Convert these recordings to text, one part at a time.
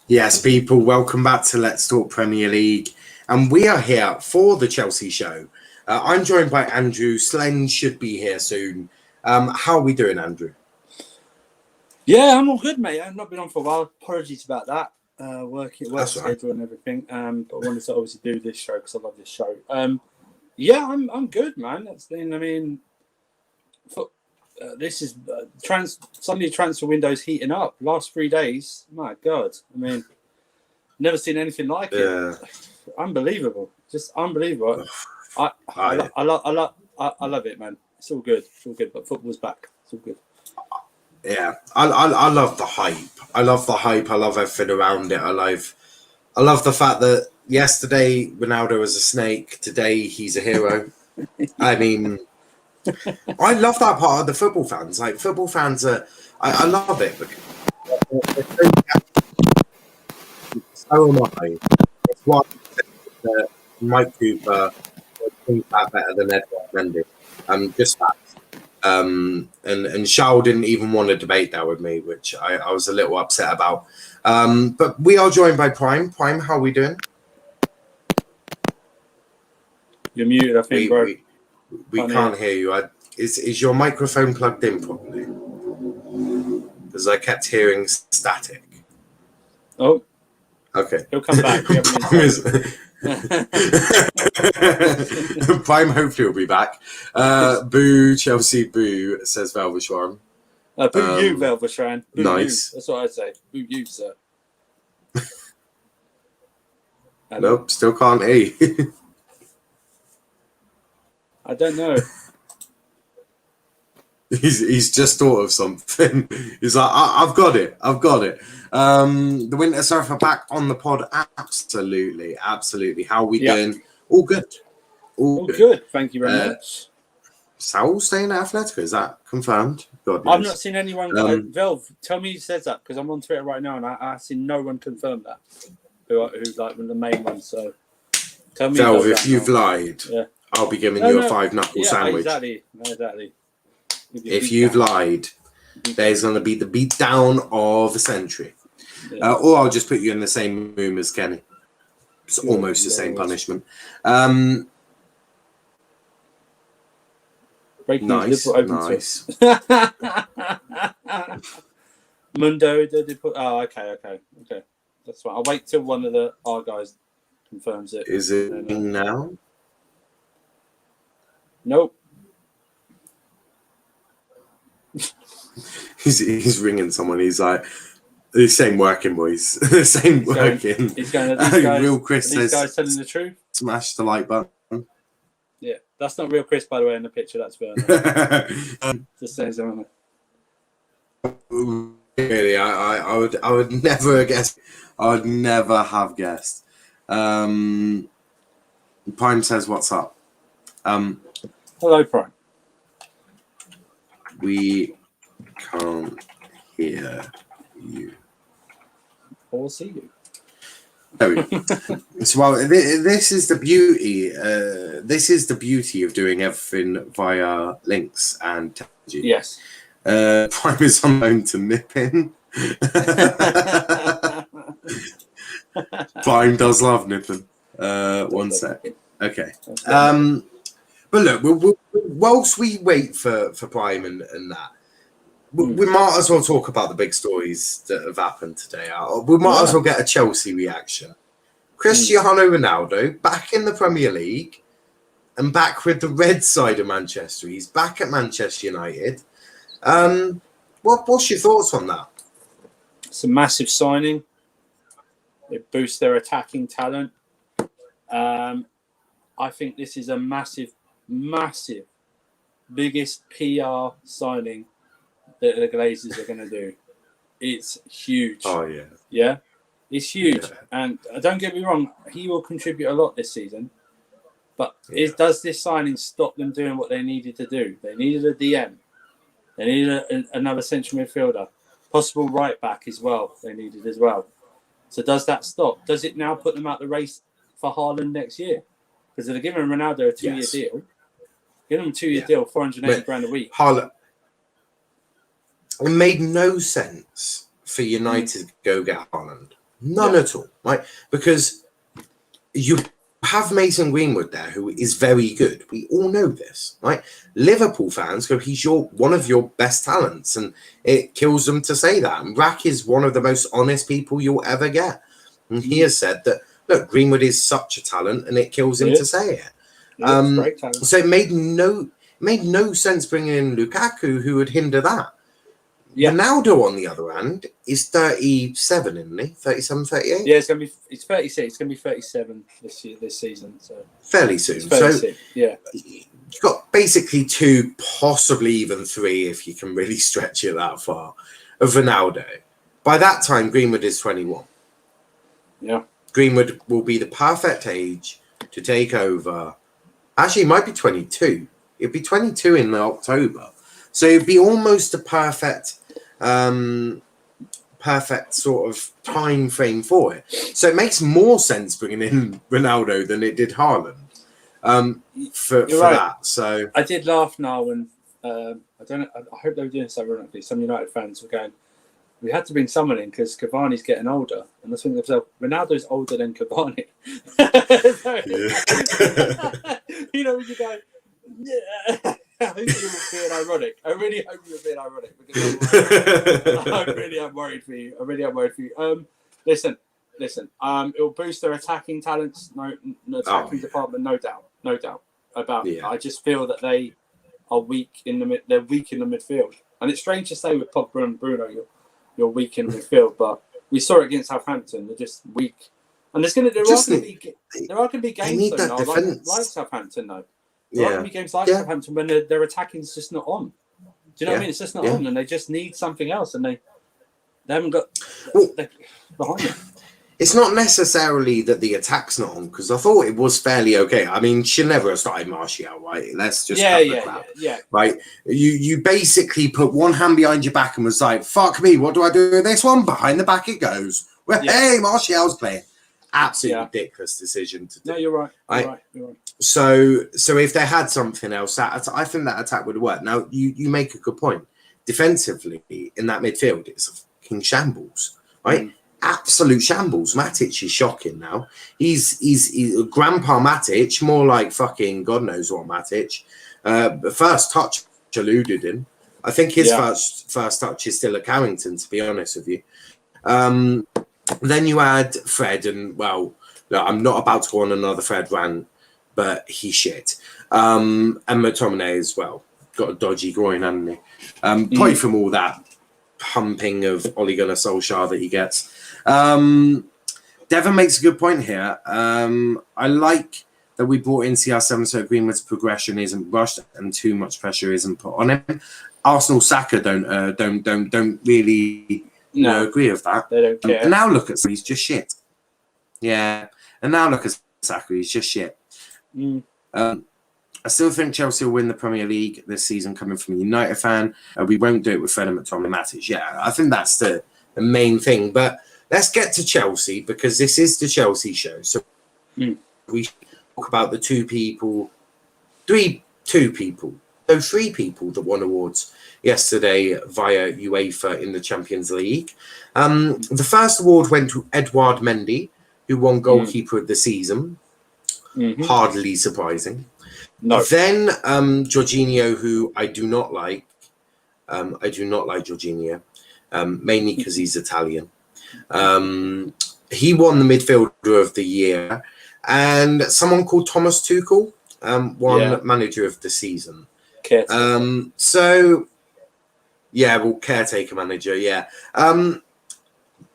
Yes, people, welcome back to Let's Talk Premier League. And we are here for the Chelsea show. I'm joined by Andrew. Slen should be here soon. How are we doing, Andrew? Yeah, I'm all good, mate. I've not been on for a while. Apologies about that. Work schedule and everything. But I wanted to obviously do this show because I love this show. Yeah, I'm good, man. This is suddenly transfer window's heating up. Last 3 days, my God. I mean, never seen anything like it. Unbelievable, just unbelievable. I love it, man. It's all good. But football's back. It's all good. Yeah, I love the hype. I love everything around it. I love the fact that yesterday Ronaldo was a snake. Today he's a hero. I mean, I love that part of the football fans. Like football fans are, I love it because so am I. It's why Mike Cooper thinks that better than Edward Mendy. Just that. And Charles didn't even want to debate that with me, which I was a little upset about. But we are joined by Prime. Prime, how are we doing? You're muted, I think, bro. We can't hear you. Is your microphone plugged in properly? Because I kept hearing static. Oh. Okay. He'll come back. Prime hopefully will be back. Boo, Chelsea, boo, says Velvishwan. Boo you, Velvishwan. Nice. You. That's what I'd say. Boo you, sir. Nope, still can't hear you. I don't know. He's just thought of something. He's like, I've got it. The Winter Surf are back on the pod. Absolutely. How are we doing? All good. All good. Thank you very much. Saul staying at Atletico, is that confirmed? I've not seen anyone. Velv, tell me who says that because I'm on Twitter right now and I've seen no one confirm that. Who's like one of the main ones? So tell me. Velv, if you've lied, I'll be giving you a 5-knuckle sandwich. Exactly. If you've lied, there's going to be the beatdown of the century. Or I'll just put you in the same room as Kenny. It's almost the same punishment. Nice. Mundo, did they put... Oh, okay. That's fine. I'll wait till one of our guys confirms it. Is it now? Nope. He's ringing someone. He's like, the same working boys. The same working. He's going, Real Chris says, these guys telling the truth? Smash the like button. Yeah, that's not real Chris, by the way, in the picture. That's Werner. Just saying something. Really, I would never have guessed. I would never have guessed. Prime says, "What's up?" Hello, Prime. We can't hear you or see you. There we go. So, well, this is the beauty. This is the beauty of doing everything via links and technology. Yes. Prime is unknown to nip in. Prime does love nipping. One sec. Okay. But look, whilst we wait for Prime and that, we might as well talk about the big stories that have happened today. We might as well get a Chelsea reaction. Cristiano Ronaldo back in the Premier League and back with the red side of Manchester. He's back at Manchester United. What's your thoughts on that? It's a massive signing. It boosts their attacking talent. I think this is a massive, biggest PR signing that the Glazers are going to do. It's huge. Oh, yeah. Yeah? It's huge. Yeah. And don't get me wrong, he will contribute a lot this season. But does this signing stop them doing what they needed to do? They needed a DM. They needed another central midfielder. Possible right back as well. They needed as well. So does that stop? Does it now put them out the race for Haaland next year? Because they're giving Ronaldo a 2-year deal. Give him a 2-year deal, 480 grand a week. Haaland. It made no sense for United to go get Haaland. None at all, right? Because you have Mason Greenwood there, who is very good. We all know this, right? Liverpool fans go, he's one of your best talents, and it kills them to say that. And Rack is one of the most honest people you'll ever get. And he has said that, look, Greenwood is such a talent, and it kills him to say it. Great talent. So it made no sense bringing in Lukaku, who would hinder that. Yeah. Ronaldo, on the other hand, is 37, isn't he? 37, 38? Yeah, it's 36. It's going to be 37 this season. So fairly soon. So yeah, you've got basically 2, possibly even 3, if you can really stretch it that far, of Ronaldo. By that time, Greenwood is 21. Yeah. Greenwood will be the perfect age to take over. Actually, it might be 22. It'd be 22 in October. So it'd be almost a perfect sort of time frame for it. So it makes more sense bringing in Ronaldo than it did Haaland for that. So I did laugh now when I hope they were doing this ironically. Some United fans were going, we had to bring someone in because Cavani's getting older, and I was thinking to myself, Ronaldo's older than Cavani. You know, when you go, yeah. I hope you were being ironic. I really hope you were being ironic because I really am worried for you. Listen. It will boost their attacking talents, department, no doubt about it. I just feel that they are weak in the they're weak in the midfield, and it's strange to say with Pogba and Bruno, you're weak in the midfield, but we saw it against Southampton. They're just weak, and there are going to be games though, like Southampton though. There are going to be games like Southampton when their attacking is just not on. Do you know what I mean? It's just not on, and they just need something else, and they haven't got behind it. It's not necessarily that the attack's not on, because I thought it was fairly okay. I mean, should never have started Martial, right? Let's just cut the crap. Right? You basically put one hand behind your back and was like, fuck me, what do I do with this one? Behind the back it goes. Well, hey, Martial's playing. Absolutely ridiculous decision to do. No, you're right. So if they had something else, I think that attack would work. Now, you make a good point. Defensively, in that midfield, it's a fucking shambles, right? Absolute shambles. Matic is shocking now. He's Grandpa Matic, more like fucking God knows what Matic. First touch eluded him. I think his first touch is still at Carrington, to be honest with you. Then you add Fred, and well, I'm not about to go on another Fred rant, but he's shit. And McTominay as well. Got a dodgy groin, hasn't he? Probably from all that pumping of Ole Gunnar Solskjaer that he gets. Devon makes a good point here. I like that we brought in CR7 so Greenwood's progression isn't rushed and too much pressure isn't put on him. Arsenal Saka don't really agree with that. They don't care. And now look at he's just shit. Yeah. And now look at Saka, he's just shit. I still think Chelsea will win the Premier League this season, coming from a United fan. We won't do it with Fred and McTominay Matic. Yeah, I think that's the main thing. But let's get to Chelsea, because this is the Chelsea show. So we talk about the three people that won awards yesterday via UEFA in the Champions League. The first award went to Edouard Mendy, who won goalkeeper of the season. Hardly surprising. No. Then Jorginho, who I do not like. I do not like Jorginho, mainly because he's Italian. He won the midfielder of the year, and someone called Thomas Tuchel won manager of the season. Caretaker. Caretaker manager. Yeah.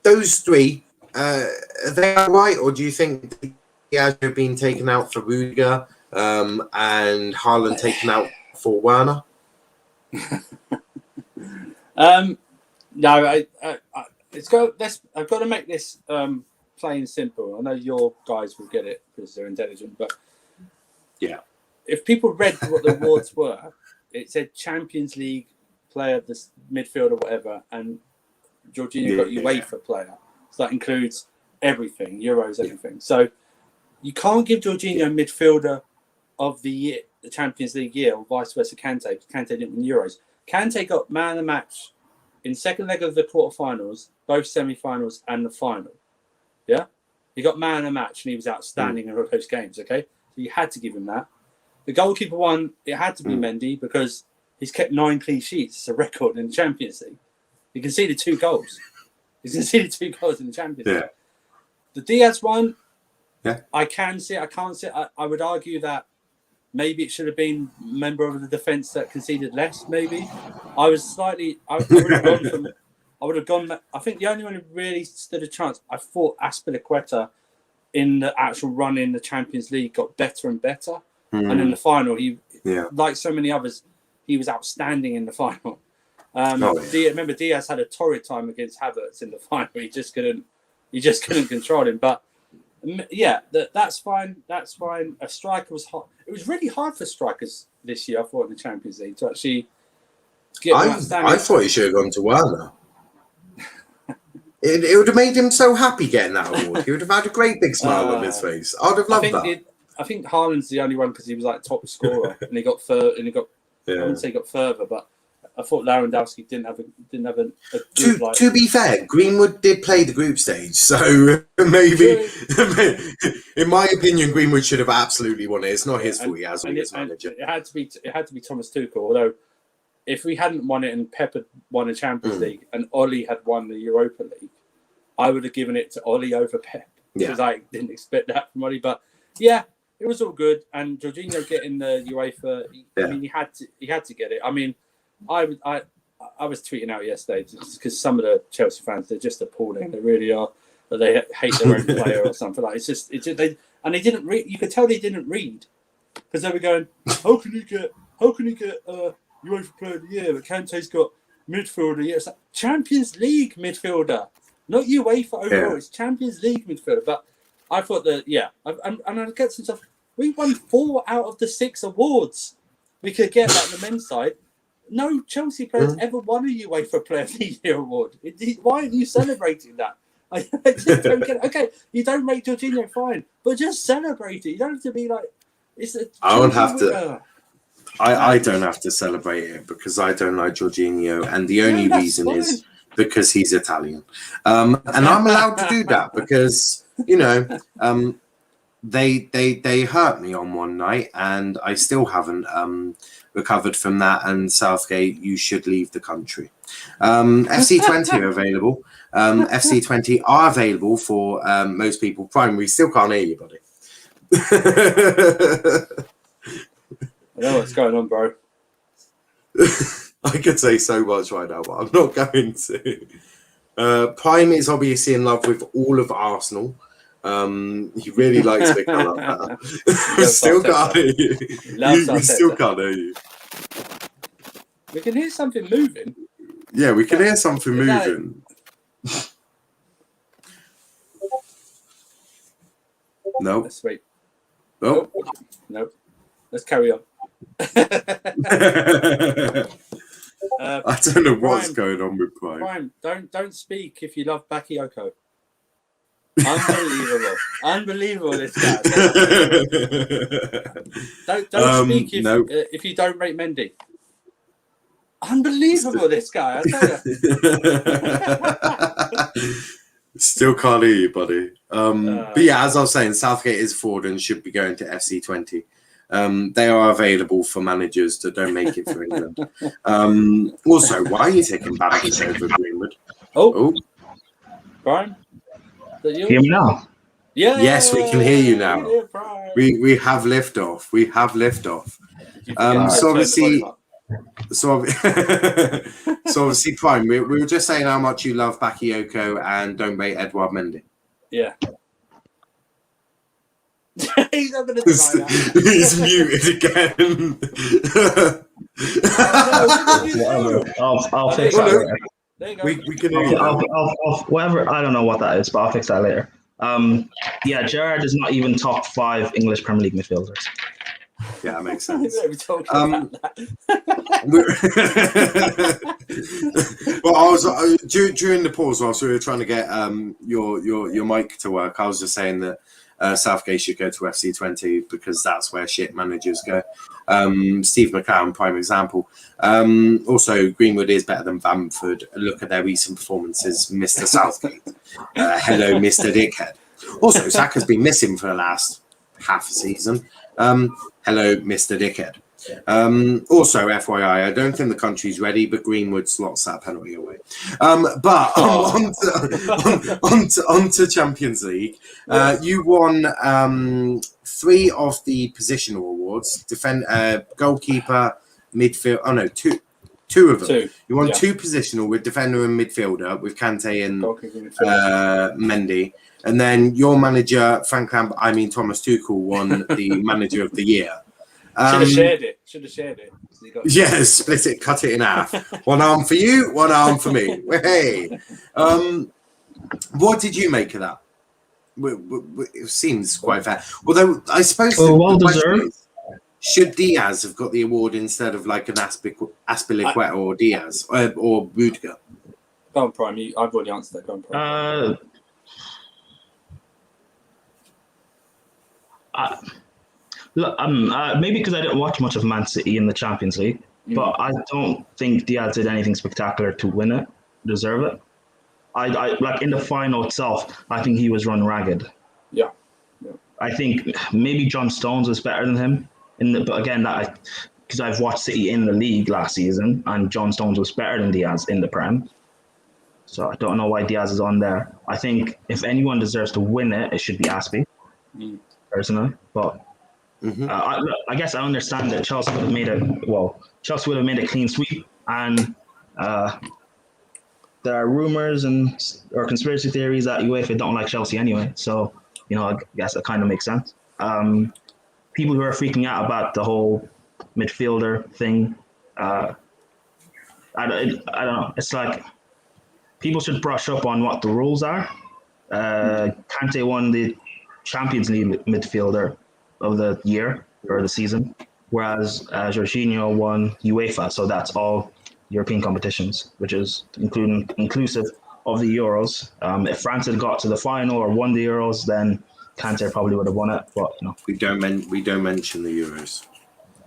Those three, are they right, or do you think Diaz being taken out for Rudiger and Haaland taken out for Werner? No, I've got to make this plain simple. I know your guys will get it because they're intelligent, but if people read what the awards were, it said Champions League player of the midfield or whatever, and Jorginho got UEFA player. So that includes everything, Euros, everything. So you can't give Jorginho midfielder of the year, the Champions League year, or vice versa. Kante didn't win Euros. Kante got man of the match in second leg of the quarterfinals, both semi-finals and the final. Yeah, he got man of the match and he was outstanding in all those games. Okay, so you had to give him that. The goalkeeper one, it had to be Mendy because he's kept 9 clean sheets. It's a record in the Champions League. He conceded 2 goals. He's conceded 2 goals in the Champions League. The Diaz one, I can see it. I can't see it. I would argue that maybe it should have been a member of the defence that conceded less, maybe. I would have gone. I think the only one who really stood a chance, I thought Azpilicueta in the actual run in the Champions League got better and better. And in the final, he, like so many others, he was outstanding in the final. Remember, Diaz had a torrid time against Havertz in the final. He just couldn't control him. But yeah, that's fine. That's fine. A striker was hard. It was really hard for strikers this year, I thought, in the Champions League to actually get. I thought he should have gone to Werner. It would have made him so happy getting that award. He would have had a great big smile on his face. I'd have loved that. I think Haaland's the only one because he was like top scorer and he got further. I wouldn't say he got further, but I thought Lewandowski didn't have a good, to be fair, Greenwood did play the group stage, so maybe, in my opinion, Greenwood should have absolutely won it. It's not his fault. He has manager. It had to be Thomas Tuchel. Although, if we hadn't won it and Pep had won the Champions League and Oli had won the Europa League, I would have given it to Oli over Pep because I didn't expect that from Oli. But yeah, it was all good. And Jorginho getting the UEFA, I mean, he had to get it. I mean, I was tweeting out yesterday because some of the Chelsea fans, they're just appalling. They really are. But they hate their own player or something like. It's just they didn't read. You could tell they didn't read because they were going, how can you get UEFA Player of the Year? But Kante's got midfielder of the year. It's like Champions League midfielder, not UEFA overall. It's Champions League midfielder. But I thought that and I get some stuff. We won 4 out of the 6 awards we could get like the men's side. No Chelsea players ever won a UEFA Player of the Year award. Why aren't you celebrating that? I just don't get it. Okay, you don't rate Jorginho, fine, but just celebrate it. You don't have to be like. I don't have to. I don't have to celebrate it because I don't like Jorginho, and the only reason is because he's Italian, and I'm allowed to do that because they hurt me on one night, and I still haven't recovered from that. And Southgate, you should leave the country. FC20 are available. FC20 are available for most people. Primary still can't hear you, buddy. I know what's going on, bro. I could say so much right now, but I'm not going to. Prime is obviously in love with all of Arsenal. He really likes Big Man like that. Still can't hear you. We still can't hear you. We can hear something moving. Yeah, we can hear something moving. No. Let's wait. Nope. Nope. Let's carry on. I don't know what's going on with Prime. Don't speak if you love Bakayoko. Unbelievable this guy. Don't speak if you don't rate Mendy. Unbelievable this guy, I tell you. Still can't hear you, buddy. But yeah, as I was saying, Southgate is forward and should be going to FC20. They are available for managers that don't make it for England. Also, why are you taking Babbitt over Greenwood? Oh. Brian? Hear me now? Yeah. Yes, we can hear you now. We have liftoff. We have liftoff. So obviously, Prime, we were just saying how much you love Bakayoko and don't rate Edouard Mendy. Yeah. He's not going to deny that. He's muted again. I'll fix that later. There you go. We can hear you. Whatever, I don't know what that is, but I'll fix that later. Gerrard is not even top 5 English Premier League midfielders. Yeah, that makes sense. Well, I was during the pause whilst we were trying to get your mic to work. I was just saying that Southgate should go to FC20 because that's where shit managers go. Steve McClaren, prime example. Also, Greenwood is better than Bamford. Look at their recent performances, Mr. Southgate. Hello, Mr. Dickhead. Also, Saka's been missing for the last half a season. Hello, Mr. Dickhead. Also, FYI, I don't think the country's ready, but Greenwood slots that penalty away. But on to Champions League. You won 3 of the positional awards: goalkeeper, midfield. Oh no, two of them. 2. You won 2 positional with defender and midfielder with Kante and Mendy. And then your manager, Thomas Tuchel, won the manager of the year. Should have shared it. Yeah, split it, cut it in half. One arm for you, one arm for me. Hey, what did you make of that? It seems quite fair. Although I suppose well deserved. Should Diaz have got the award instead of like an Aspilicueta or Diaz or Rudiger? Go on, Prime. I've already answered that. Go on, Prime. Look, maybe because I didn't watch much of Man City in the Champions League, but I don't think Diaz did anything spectacular to win it, deserve it. I like in the final itself, I think he was run ragged. Yeah. I think maybe John Stones was better than him but again, that because I've watched City in the league last season, and John Stones was better than Diaz in the Prem. So I don't know why Diaz is on there. I think if anyone deserves to win it, it should be Aspie, personally. But I guess I understand that Chelsea would have made a clean sweep, and there are rumors or conspiracy theories that UEFA don't like Chelsea anyway. So I guess that kind of makes sense. People who are freaking out about the whole midfielder thing, I don't know. It's like people should brush up on what the rules are. Kante won the Champions League midfielder of the year or the season, whereas Jorginho won UEFA. So that's all European competitions, which is inclusive of the Euros. If France had got to the final or won the Euros, then Kante probably would have won it. But we don't mention the Euros.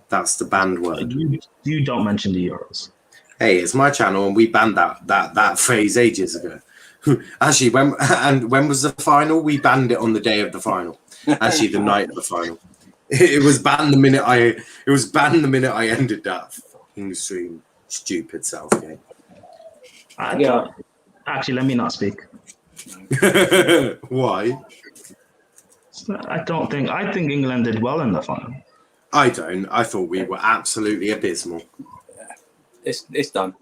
That's the banned word. You don't mention the Euros. Hey, it's my channel, and we banned that phrase ages ago. Actually, when was the final? We banned it on the day of the final. Actually, the night of the final. It was banned the minute I ended that fucking stream. Stupid Southgate. Actually, let me not speak. Why? I think England did well in the final. I don't. I thought we were absolutely abysmal. It's done.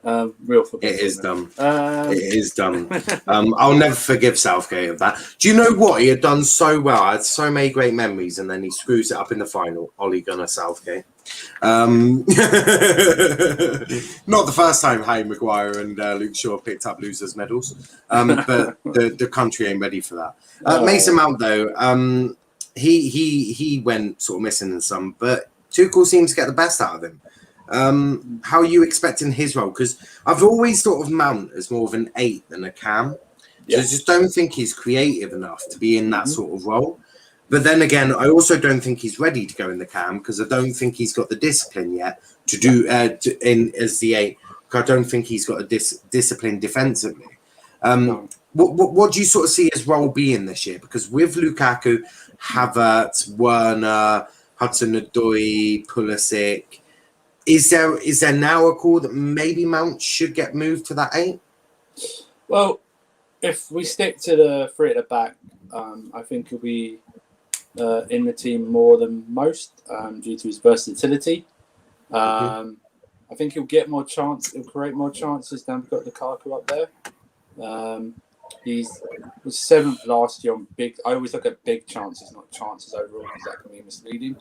Real football. It is done. It is done. I'll never forgive Southgate of that. Do you know what? He had done so well. I had so many great memories, and then he screws it up in the final. Ole Gunnar Southgate. Not the first time Harry Maguire and Luke Shaw picked up losers' medals, but the country ain't ready for that. Mason Mount, though, he went sort of missing in some, but Tuchel seems to get the best out of him. How are you expecting his role? Because I've always thought of Mount as more of an 8 than a Cam. So I just don't think he's creative enough to be in that sort of role. But then again, I also don't think he's ready to go in the Cam because I don't think he's got the discipline yet to do as the 8. I don't think he's got a discipline defensively. What do you sort of see his role being this year? Because with Lukaku, Havertz, Werner, Hudson-Odoi, Pulisic, is there now a call that maybe Mount should get moved to that 8? Well, if we stick to the 3 at the back, I think he'll be in the team more than most due to his versatility. I think he'll get more chance. He'll create more chances than we've got Lukaku up there. He was 7th last year on big. I always look at big chances, not chances overall, because that can be misleading.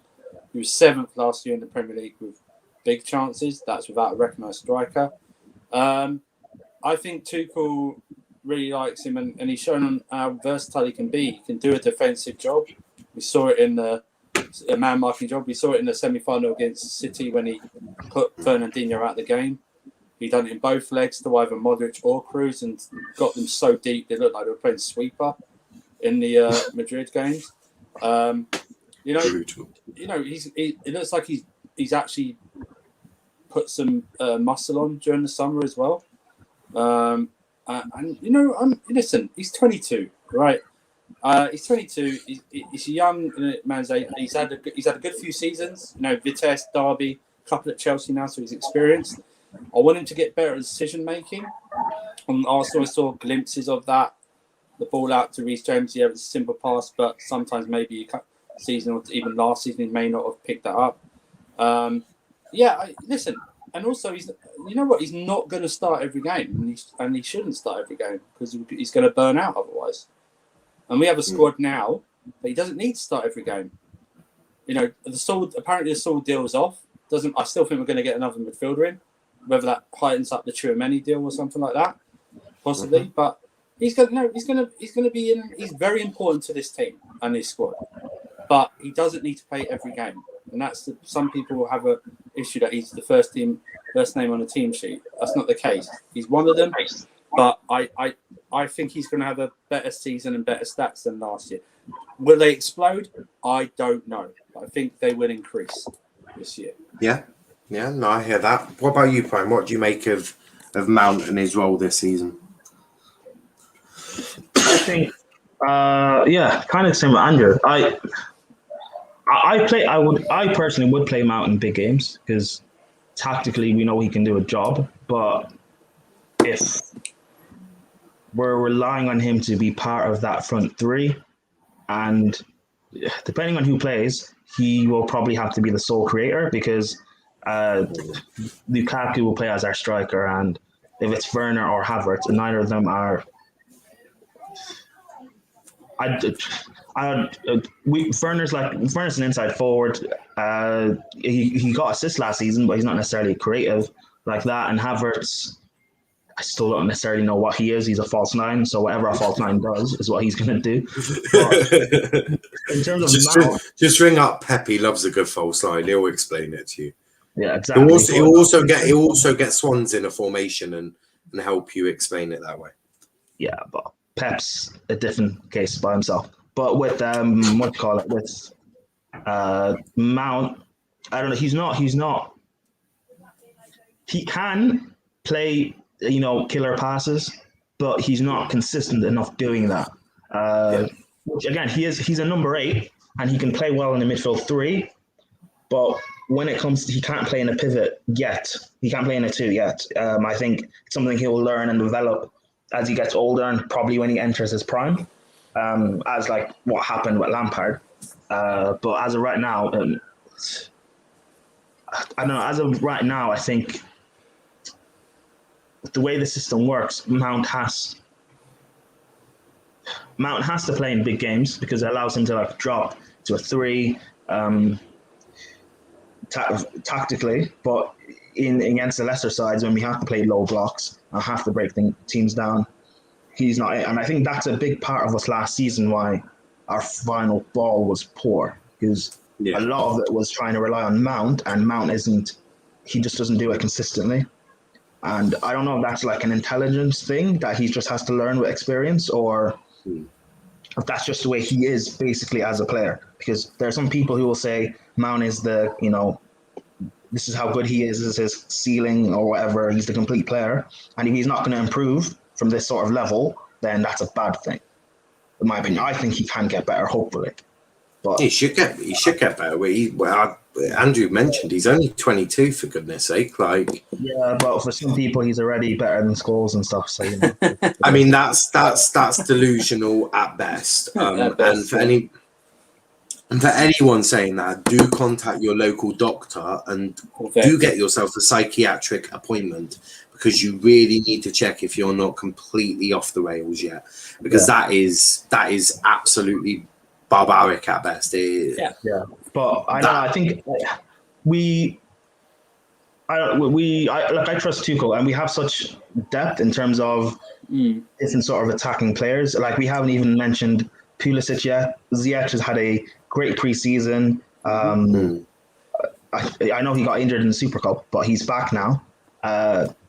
He was 7th last year in the Premier League with big chances. That's without a recognised striker. I think Tuchel really likes him, and he's shown how versatile he can be. He can do a defensive job. We saw it in a man marking job. We saw it in the semi-final against City when he put Fernandinho out of the game. He done it in both legs to either Modric or Kroos and got them so deep they looked like they were playing sweeper in the Madrid games. You know, Brutal. you know, it looks like he's actually put some muscle on during the summer as well. And you know, listen, he's 22, right? He's 22. He's a young man's age. He's had a good few seasons. You know, Vitesse, Derby, couple at Chelsea now, so he's experienced. I want him to get better at decision making. On Arsenal, I saw glimpses of that. The ball out to Reece James, yeah, it's a simple pass, but sometimes maybe a season or even last season he may not have picked that up. Listen, and also he's not going to start every game, and he shouldn't start every game because he's going to burn out otherwise. And we have a squad now that he doesn't need to start every game. You know, apparently the Saul deal is off. I still think we're going to get another midfielder in, whether that heightens up the Tchouameni deal or something like that, possibly. Mm-hmm. But he's going to be in. He's very important to this team and this squad, but he doesn't need to play every game. And some people will have a issue that he's the first name on the team sheet. That's not the case. He's one of them, but I think he's going to have a better season and better stats than last year. Will they explode? I don't know. But I think they will increase this year. Yeah, no, I hear that. What about you, Prime? What do you make of Mount and his role this season? I think, kind of same with Andrew. I personally would play Mount in big games because tactically we know he can do a job. But if we're relying on him to be part of that front three, and depending on who plays, he will probably have to be the sole creator because Lukaku will play as our striker, and if it's Werner or Havertz, and neither of them are. Werner's an inside forward. He got assists last season, but he's not necessarily creative like that. And Havertz, I still don't necessarily know what he is. He's a false nine, so whatever a false nine does is what he's going to do. But in terms of just ring up Pep. He loves a good false line. He'll explain it to you. Yeah, exactly. He'll also get swans in a formation and help you explain it that way. Yeah, but Pep's a different case by himself. But with with Mount, I don't know. He's not. He can play, killer passes, but he's not consistent enough doing that. Which again, he's a number 8, and he can play well in the midfield 3. But when it comes to, he can't play in a pivot yet. He can't play in a 2 yet. I think it's something he'll learn and develop as he gets older and probably when he enters his prime, as like what happened with Lampard. But as of right now, I don't know. As of right now, I think the way the system works, Mount has to play in big games because it allows him to drop to a 3 tactically, but against the lesser sides when we have to play low blocks and have to break teams down, he's not it. And I think that's a big part of us last season why our final ball was poor, because a lot of it was trying to rely on Mount, and Mount he just doesn't do it consistently. And I don't know if that's like an intelligence thing that he just has to learn with experience, or if that's just the way he is basically as a player. Because there are some people who will say Mount is this is how good he is, this is his ceiling or whatever, he's the complete player. And if he's not going to improve from this sort of level, then that's a bad thing. In my opinion, I think he can get better, hopefully. But he should get better. Andrew mentioned he's only 22, for goodness sake. Yeah, but for some people, he's already better than Scholes and stuff. So I mean, that's delusional at best. And for anyone saying that, do contact your local doctor and do get yourself a psychiatric appointment, because you really need to check if you're not completely off the rails yet, because that is absolutely barbaric at best. But I think I trust Tuchel, and we have such depth in terms of different sort of attacking players. Like, we haven't even mentioned Pulisic yet. Ziyech has had a great preseason. I know he got injured in the Super Cup, but he's back now.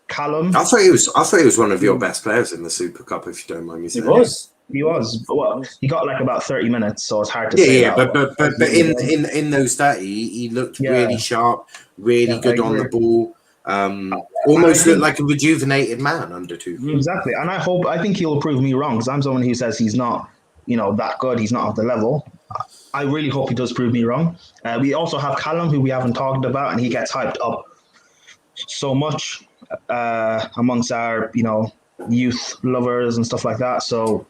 Callum, I thought he was one of your best players in the Super Cup, if you don't mind me saying. He was. He was, but well, he got like about 30 minutes, so it's hard to Yeah, say yeah, that. but in those 30, he looked really sharp, really good on the ball. Almost looked like a rejuvenated man under 2. Exactly, and I think he'll prove me wrong because I'm someone who says he's not, that good. He's not at the level. I really hope he does prove me wrong. We also have Callum, who we haven't talked about, and he gets hyped up so much amongst our, youth lovers and stuff like that. So,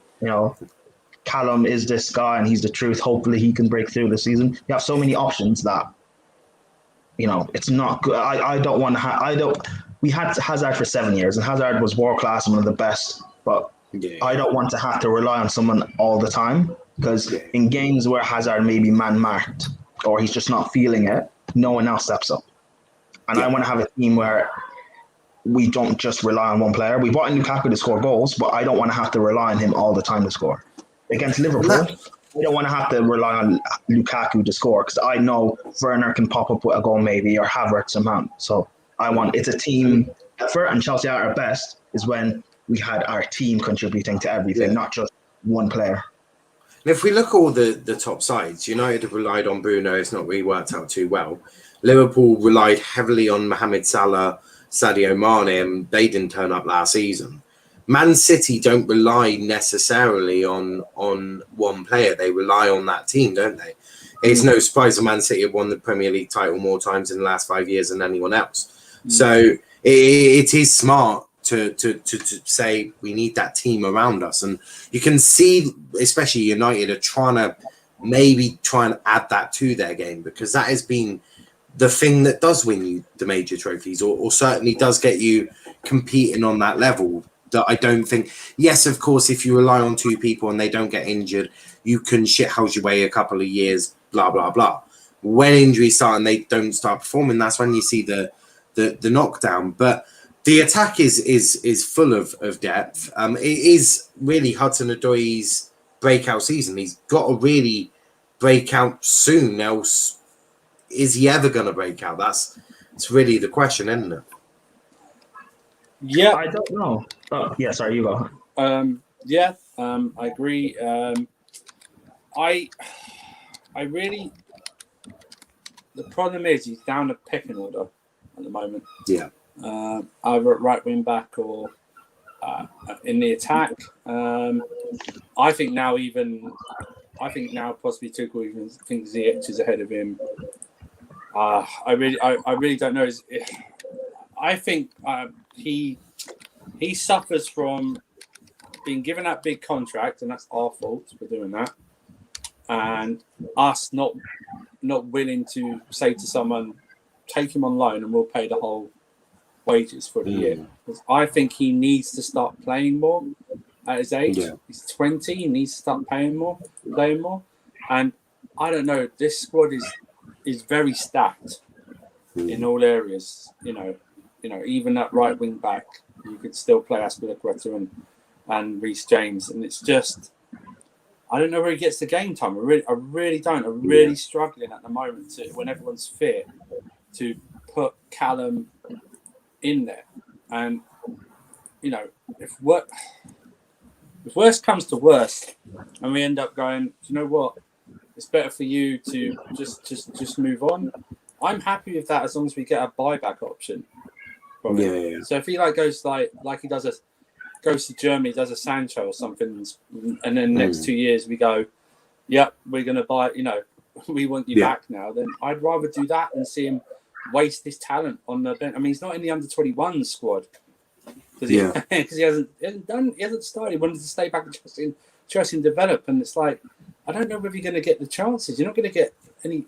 Callum is this guy, and he's the truth. Hopefully, he can break through this season. You have so many options that, it's not good. I don't want to. We had Hazard for 7 years, and Hazard was world class and one of the best. But I don't want to have to rely on someone all the time because in games where Hazard may be man marked or he's just not feeling it, no one else steps up. And I want to have a team where we don't just rely on one player. We brought in Lukaku to score goals, but I don't want to have to rely on him all the time to score. Against Liverpool, I don't want to have to rely on Lukaku to score because I know Werner can pop up with a goal maybe or Havertz somehow. So it's a team effort, and Chelsea at our best is when we had our team contributing to everything, not just one player. And if we look at all the top sides, United have relied on Bruno. It's not really worked out too well. Liverpool relied heavily on Mohamed Salah, Sadio Mane, and they didn't turn up last season. Man City don't rely necessarily on one player. They rely on that team, don't they? It's no surprise that Man City have won the Premier League title more times in the last 5 years than anyone else. So it is smart to say we need that team around us. And you can see, especially United are trying to try and add that to their game because that has been the thing that does win you the major trophies or certainly does get you competing on that level. That I don't think, yes, of course, if you rely on 2 people and they don't get injured, you can shithouse your way a couple of years, blah, blah, blah. When injuries start and they don't start performing, that's when you see the knockdown. But the attack is full of depth. It is really Hudson-Odoi's breakout season. He's got to really break out soon, else is he ever going to break out? It's really the question, isn't it? Yeah, I don't know. Yeah, sorry, you go. I agree. I really. The problem is he's down a pecking order at the moment. Yeah. Either at right wing back or in the attack. I think now possibly Tuchel even thinks Ziyech is ahead of him. I really don't know. I think he suffers from being given that big contract, and that's our fault for doing that, and us not willing to say to someone, take him on loan and we'll pay the whole wages for the year. Because I think he needs to start playing more at his age. Yeah. He's 20. He needs to start playing more. And I don't know. This squad is very stacked in all areas. Even at right wing back, you could still play Aspilicueta and Reece James, and it's just I don't know where he gets the game time. I really don't. I'm really struggling at the moment when everyone's fit to put Callum in there. And if worst comes to worst, and we end up going, you know what, it's better for you to just move on. I'm happy with that as long as we get a buyback option. Yeah. So if he goes like he does goes to Germany, does a Sancho or something, and then next 2 years we go, yep, we're going to buy, we want you back now, then I'd rather do that than see him waste his talent on the bench. I mean, he's not in the under-21 squad because he hasn't started. He wanted to stay back and trust and develop, and it's like, I don't know whether you're going to get the chances. You're not going to get any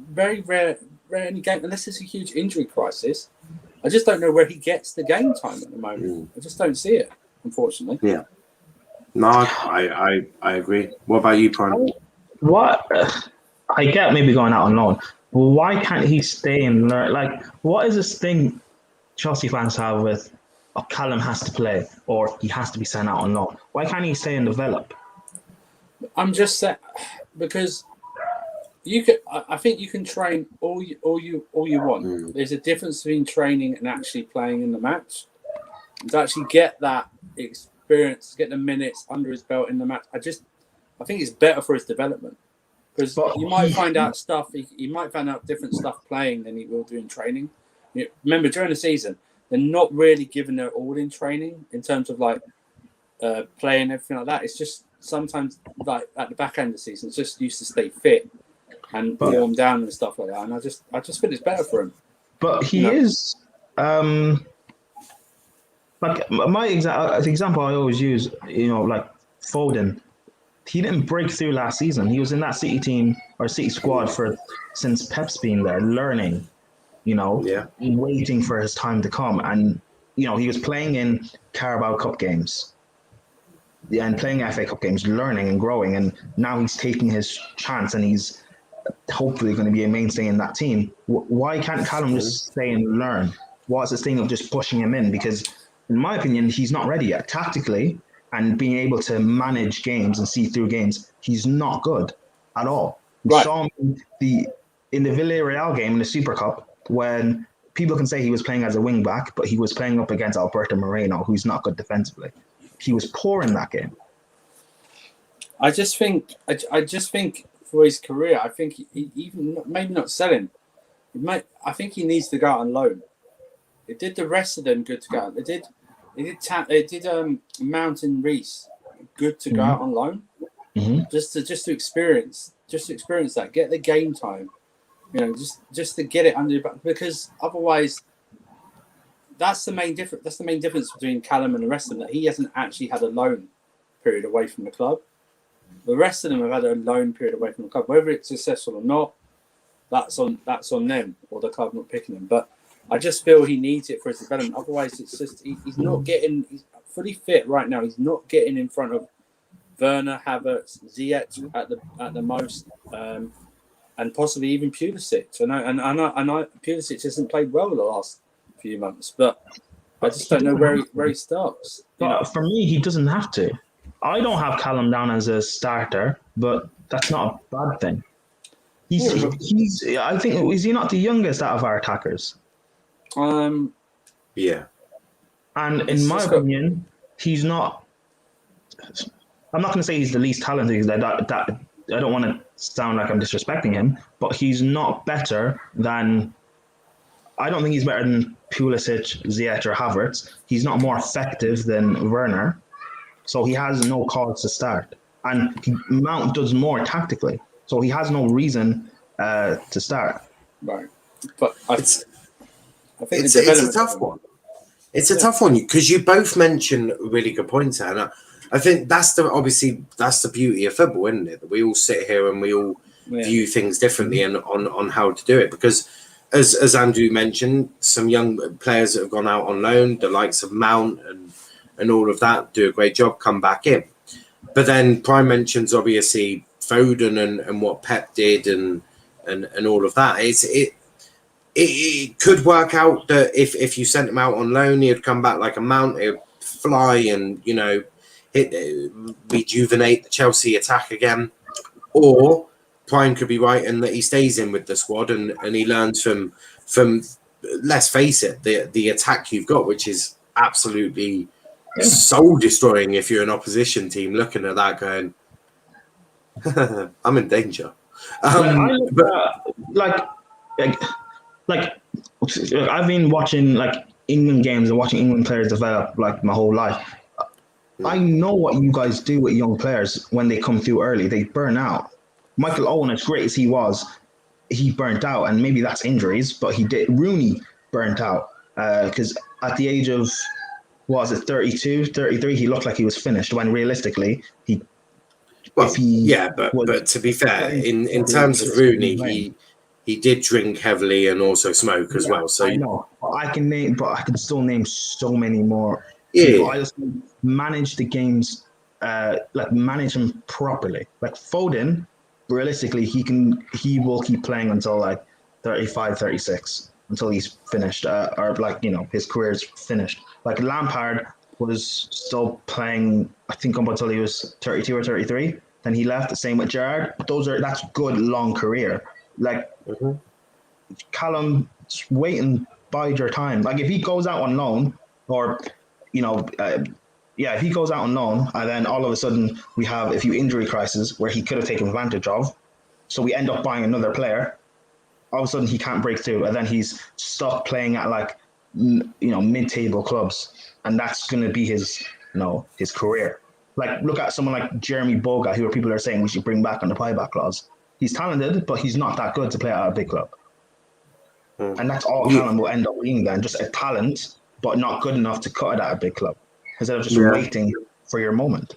very rare any game unless it's a huge injury crisis. I just don't know where he gets the game time at the moment. I just don't see it, unfortunately. Yeah. No, I agree. What about you, Prime? What I get maybe going out on loan. Why can't he stay and learn? Like, what is this thing Chelsea fans have with Callum has to play or he has to be sent out on loan? Why can't he stay and develop? I'm just saying because I think you can train all you want. There's a difference between training and actually playing in the match. To actually get that experience, get the minutes under his belt in the match. I think it's better for his development because you might find out stuff. He might find out different stuff playing than he will do in training. Remember, during the season, they're not really giving their all in training in terms of like playing everything like that. It's just sometimes like at the back end of the season, it's just used to stay fit and warm down and stuff like that. And I just think it's better for him. But he is like the example I always use. Like Foden, he didn't break through last season. He was in that City team or City squad since Pep's been there, learning. Waiting for his time to come, and he was playing in Carabao Cup games. And playing FA Cup games, learning and growing, and now he's taking his chance, and he's hopefully going to be a mainstay in that team. Why can't Callum just stay and learn? What's this thing of just pushing him in? Because, in my opinion, he's not ready yet. Tactically, and being able to manage games and see through games, he's not good at all. We saw him in the Villarreal game in the Super Cup, when people can say he was playing as a wing back, but he was playing up against Alberto Moreno, who's not good defensively. He was poor in that game. I just think for his career, I think he even maybe not selling. I think he needs to go out on loan. It did the rest of them good to go out. It did Mountain Reese good to go out on loan, just to experience that, get the game time. Just to get it under your back, because otherwise, that's the main difference. That's the main difference between Callum and the rest of them. That he hasn't actually had a loan period away from the club. The rest of them have had a loan period away from the club. Whether it's successful or not, that's on them or the club not picking him. But I just feel he needs it for his development. Otherwise, it's just he's not getting. He's fully fit right now. He's not getting in front of Werner, Havertz, Ziyech at the most. And possibly even Pulisic. I know Pulisic hasn't played well the last few months, but I just don't know where he starts. But for me, he doesn't have to. I don't have Callum down as a starter, but that's not a bad thing. He's. I think, is he not the youngest out of our attackers? Yeah. And in my opinion, he's not. I'm not going to say he's the least talented. I don't want to sound like I'm disrespecting him, but he's not better than. I don't think he's better than Pulisic, Ziyech, or Havertz. He's not more effective than Werner, so he has no cause to start. And Mount does more tactically, so he has no reason to start. Right, but I think it's a tough one. It's a tough one because you both mentioned really good points, and I think that's the beauty of football, isn't it? That we all sit here and we all view things differently and on how to do it. Because as Andrew mentioned, some young players that have gone out on loan, the likes of Mount and all of that, do a great job, come back in. But then Prime mentions obviously Foden and what Pep did and all of that. It could work out that if you sent him out on loan, he'd come back like a Mount, he'd fly and rejuvenate the Chelsea attack again, or Prime could be right in that he stays in with the squad and he learns from let's face it, the attack you've got, which is absolutely soul destroying if you're an opposition team looking at that going, I'm in danger. I've been watching like England games and watching England players develop like my whole life. I know what you guys do with young players when they come through early. They burn out. Michael Owen, as great as he was, he burnt out, and maybe that's injuries, but he did. Rooney burnt out because at the age of, 32, 33, he looked like he was finished, when realistically, but to be fair, in terms of Rooney, he did drink heavily and also smoke as well. So I know, I can still name so many more. People. I just manage the games, manage them properly. Like Foden, realistically, he will keep playing until like 35, 36, until he's finished, his career's finished. Like Lampard was still playing, I think, up until he was 32 or 33. Then he left. The same with Gerrard. That's good long career. Like Callum, just wait and bide your time. Like if he goes out on loan, or if he goes out on loan, and then all of a sudden we have a few injury crises where he could have taken advantage of, so we end up buying another player. All of a sudden he can't break through, and then he's stuck playing at like mid-table clubs, and that's going to be his career. Like look at someone like Jeremy Boga, who people are saying we should bring back on the buyback clause. He's talented, but he's not that good to play at a big club. And that's all Callum will end up being then, just a talent, but not good enough to cut it at a big club. Instead of just waiting for your moment.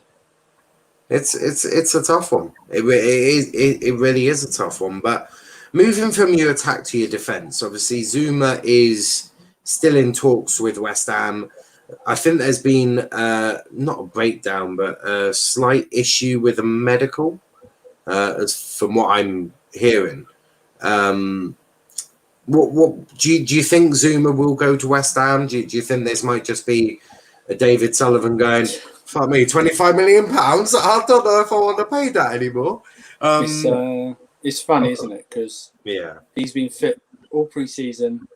It's a tough one. It really is a tough one. But moving from your attack to your defence, obviously Zuma is still in talks with West Ham. I think there's been not a breakdown, but a slight issue with a medical, as from what I'm hearing. What do you think Zuma will go to West Ham? Do you think this might just be a David Sullivan going, fuck me, £25 million? I don't know if I want to pay that anymore. It's funny, isn't it? Because he's been fit all pre-season,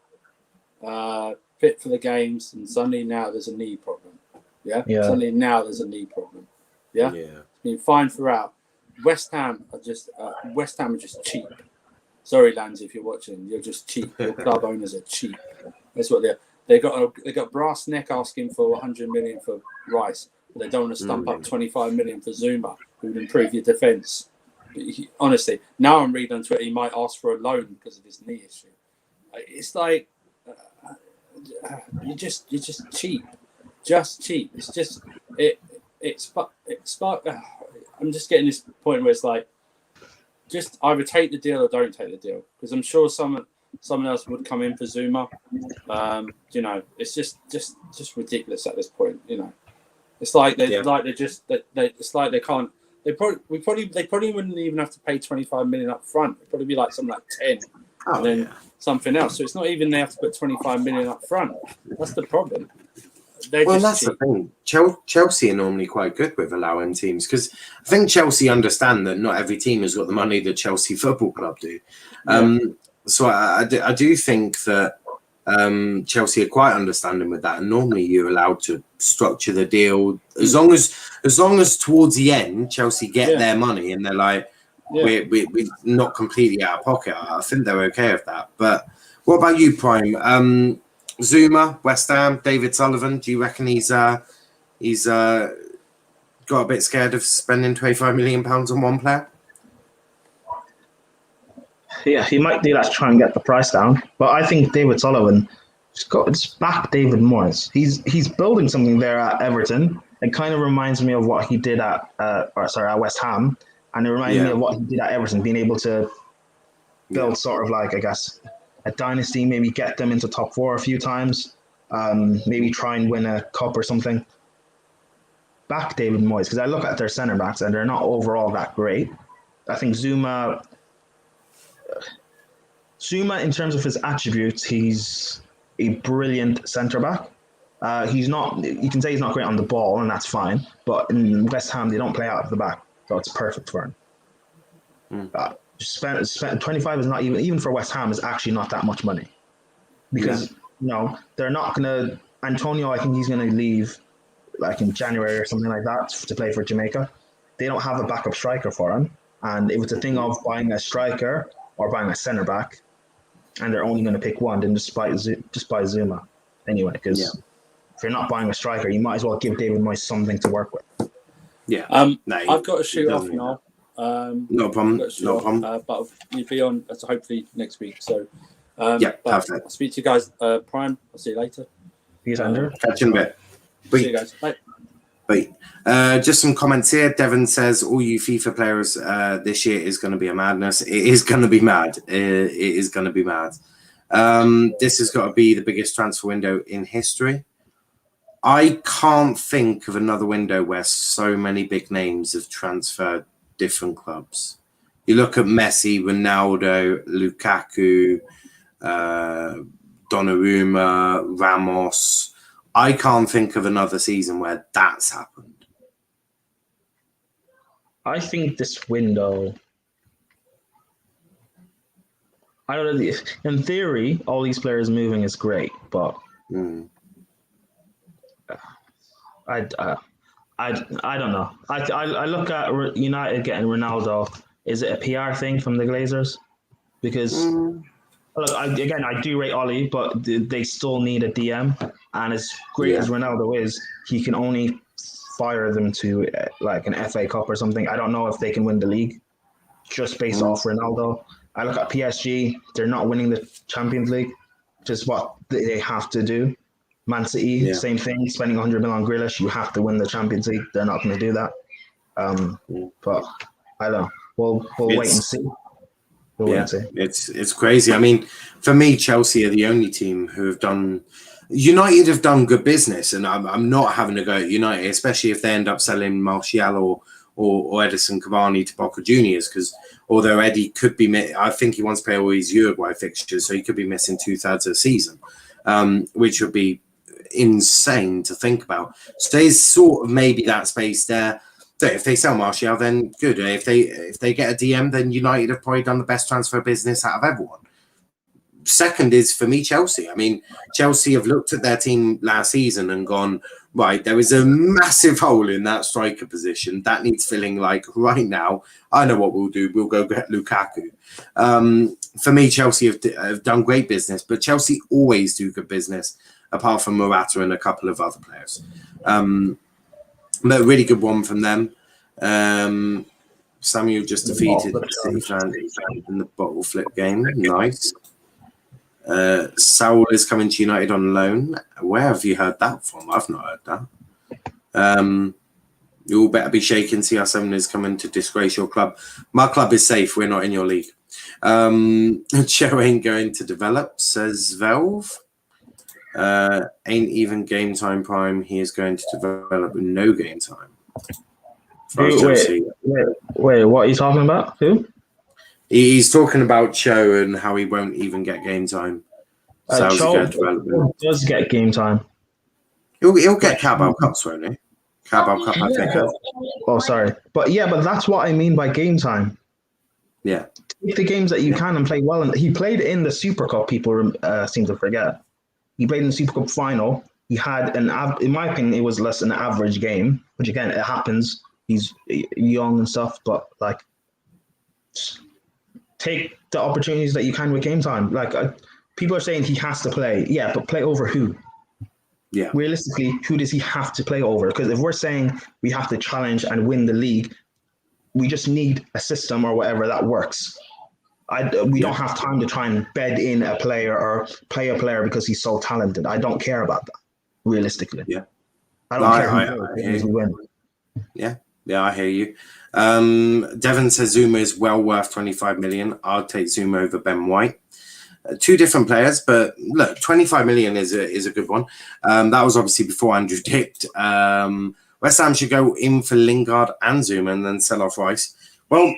fit for the games, and suddenly now there's a knee problem. Suddenly now there's a knee problem. It's been fine throughout. West Ham are just cheap. Sorry, Lands, if you're watching, you're just cheap. Your club owners are cheap. That's what they're. They got brass neck asking for 100 million for Rice, but they don't want to stump up 25 million for Zuma, who would improve your defence. Honestly, now I'm reading on Twitter, he might ask for a loan because of his knee issue. It's like you're just cheap, just cheap. It's just it's. I'm just getting this point where it's like, just either take the deal or don't take the deal, because I'm sure someone else would come in for Zuma. It's just ridiculous at this point. It's like it's like they can't. They probably wouldn't even have to pay 25 million up front. It'd probably be like something like 10, and then something else. So it's not even they have to put 25 million up front. That's the problem. That's cheap. The thing. Chelsea are normally quite good with allowing teams, because I think Chelsea understand that not every team has got the money that Chelsea Football Club do. So I do think that Chelsea are quite understanding with that, and normally you're allowed to structure the deal as long as towards the end Chelsea get their money and they're like, we're not completely out of pocket. I think they're okay with that. But what about you, Prime? Zuma, West Ham, David Sullivan. Do you reckon he's got a bit scared of spending £25 million on one player? Yeah, he might do that to try and get the price down. But I think David Sullivan just back David Moyes. He's building something there at Everton. It kind of reminds me of what he did at West Ham, and it reminds me of what he did at Everton, being able to build sort of like, I guess, a dynasty, maybe get them into top 4 a few times, maybe try and win a cup or something. Back David Moyes, because I look at their centre backs and they're not overall that great. I think Zuma, in terms of his attributes, he's a brilliant centre back. He's not. You can say he's not great on the ball, and that's fine. But in West Ham, they don't play out of the back, so it's perfect for him. Spent 25 is not even for West Ham is actually not that much money, because they're not gonna. Antonio, I think he's gonna leave like in January or something like that to play for Jamaica. They don't have a backup striker for him, and if it's a thing of buying a striker or buying a centre back, and they're only going to pick one, then just buy Zuma anyway. Because if you're not buying a striker, you might as well give David Moyes something to work with. Yeah. I've got to shoot off now. No problem. But you'll be on hopefully next week. So perfect. I'll speak to you guys. Prime. I'll see you later. Peace, Andrew. Catch you in a bit. See you guys. Bye. Just some comments here. Devon says all you FIFA players this year is going to be a madness. It is going to be mad. It is going to be mad. This has got to be the biggest transfer window in history. I can't think of another window where so many big names have transferred different clubs. You look at Messi, Ronaldo, Lukaku, Donnarumma, Ramos. I can't think of another season where that's happened. I think this window, I don't know. In theory, all these players moving is great, but I don't know. I look at United getting Ronaldo. Is it a PR thing from the Glazers? Because look, I do rate Ollie, but they still need a DM. And as great as Ronaldo is, he can only fire them to like an FA Cup or something. I don't know if they can win the league just based off Ronaldo. I look at PSG; they're not winning the Champions League, which is what they have to do. Man City, same thing, spending 100 million on Grealish. You have to win the Champions League. They're not going to do that. But I don't know. We'll wait and see. It's crazy. I mean, for me, Chelsea are the only team who have done. United have done good business, and I'm not having a go at United, especially if they end up selling Martial or Edison Cavani to Boca Juniors, because although Eddie could be, I think he wants to play all his Uruguay fixtures, so he could be missing 2/3 of the season, which would be insane to think about. So there's sort of maybe that space there. So if they sell Martial, then good. If they get a DM, then United have probably done the best transfer business out of everyone. Second is for me Chelsea. I mean, Chelsea have looked at their team last season and gone, right, there is a massive hole in that striker position that needs filling. Like right now, I know what we'll do. We'll go get Lukaku. For me, Chelsea have done great business, but Chelsea always do good business, apart from Morata and a couple of other players. But a really good one from them. Samuel just defeated City fan in the bottle flip game. Nice. Saul is coming to United on loan. Where have you heard that from? I've not heard that. You all better be shaking. CR7 is coming to disgrace your club. My club is safe. We're not in your league. Joe ain't going to develop, says Velve. Ain't even game time prime. He is going to develop with no game time. Wait, what are you talking about? Who? He's talking about Cho and how he won't even get game time. So Cho does get game time. He'll get Carabao Cups, won't he? Carabao Cup, I think. Oh, sorry. But that's what I mean by game time. Yeah. Take the games that you can and play well. And he played in the Super Cup, people seem to forget. He played in the Super Cup final. He had in my opinion, it was less an average game, which again, it happens. He's young and stuff, but like, take the opportunities that you can with game time. Like people are saying he has to play. Yeah, but play over who? Yeah. Realistically, who does he have to play over? Because if we're saying we have to challenge and win the league, we just need a system or whatever that works. We don't have time to try and bed in a player or play a player because he's so talented. I don't care about that, realistically. Yeah. I don't care who wins. Yeah. Yeah, I hear you. Devon says Zuma is well worth 25 million. I'll take Zuma over Ben White. Two different players, but look, 25 million is a good one. That was obviously before Andrew dipped. West Ham should go in for Lingard and Zuma and then sell off Rice. Well,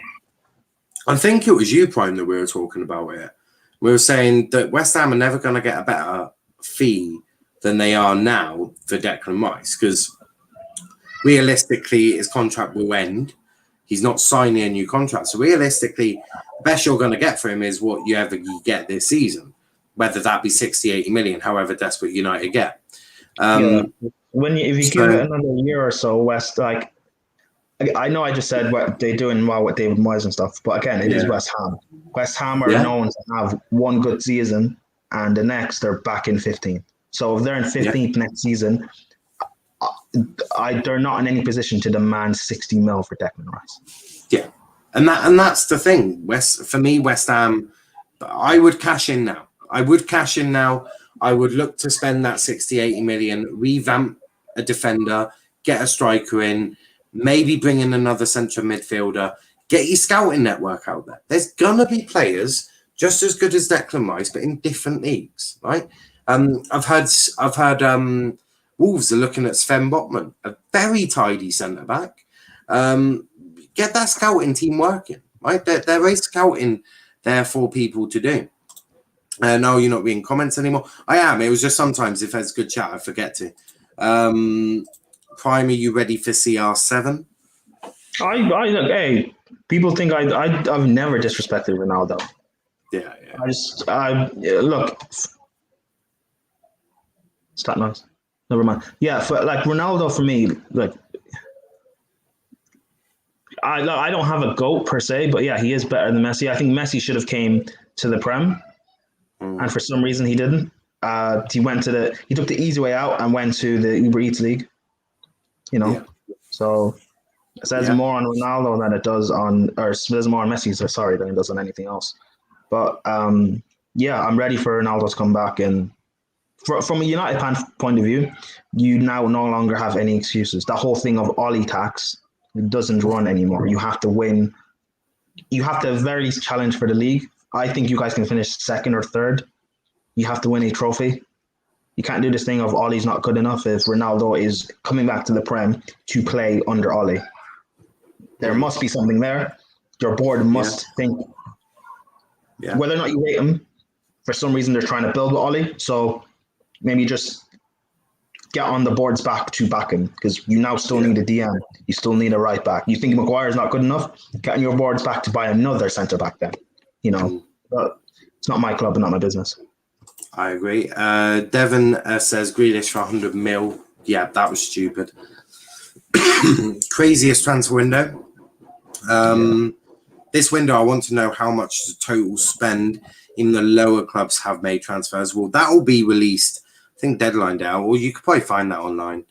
I think it was you, Prime, that we were talking about here. We were saying that West Ham are never going to get a better fee than they are now for Declan Rice, because realistically, his contract will end. He's not signing a new contract. So realistically, the best you're going to get for him is what you get this season, whether that be 60, 80 million, however desperate United get. If you give it another year or so, West, like, I know I just said what they're doing well with David Moyes and stuff, but again, it is West Ham. West Ham are known to have one good season and the next they're back in 15th. So if they're in 15th next season, they're not in any position to demand 60 mil for Declan Rice. Yeah, and that's the thing. For me, West Ham, I would cash in now. I would look to spend that 60, 80 million, revamp a defender, get a striker in, maybe bring in another central midfielder, get your scouting network out there. There's gonna be players just as good as Declan Rice, but in different leagues, right? I've heard Wolves are looking at Sven Botman, a very tidy centre back. Get that scouting team working, right? There is scouting there for people to do. No, you're not reading comments anymore. I am. It was just sometimes if there's good chat, I forget to. Prime, are you ready for CR7? Hey, people think I've never disrespected Ronaldo. Yeah. Look. Stop noise. Never mind. Yeah, for like Ronaldo, for me, like I don't have a GOAT per se, but yeah, he is better than Messi. I think Messi should have came to the Prem, and for some reason he didn't. He took the easy way out and went to the Uber Eats League. You know, Yeah. so it says more on Ronaldo than it does on, or says more on Messi. So sorry, than it does on anything else. But yeah, I'm ready for Ronaldo to come back. And from a United fan point of view, you now no longer have any excuses. The whole thing of Ollie tax doesn't run anymore. You have to win. You have to at very least challenge for the league. I think you guys can finish second or third. You have to win a trophy. You can't do this thing of Ollie's not good enough if Ronaldo is coming back to the Prem to play under Ollie. There must be something there. Your board must think whether or not you rate him. For some reason, they're trying to build with Ollie. So maybe just get on the board's back to back him, because you now still need a DM. You still need a right back. You think Maguire's not good enough? Get on your board's back to buy another centre back then. You know, but it's not my club and not my business. I agree. Devon says Grealish for 100 mil. Yeah, that was stupid. Craziest transfer window. This window, I want to know how much the total spend in the lower clubs have made transfers. Well, that will be released, I think, deadline day, or you could probably find that online.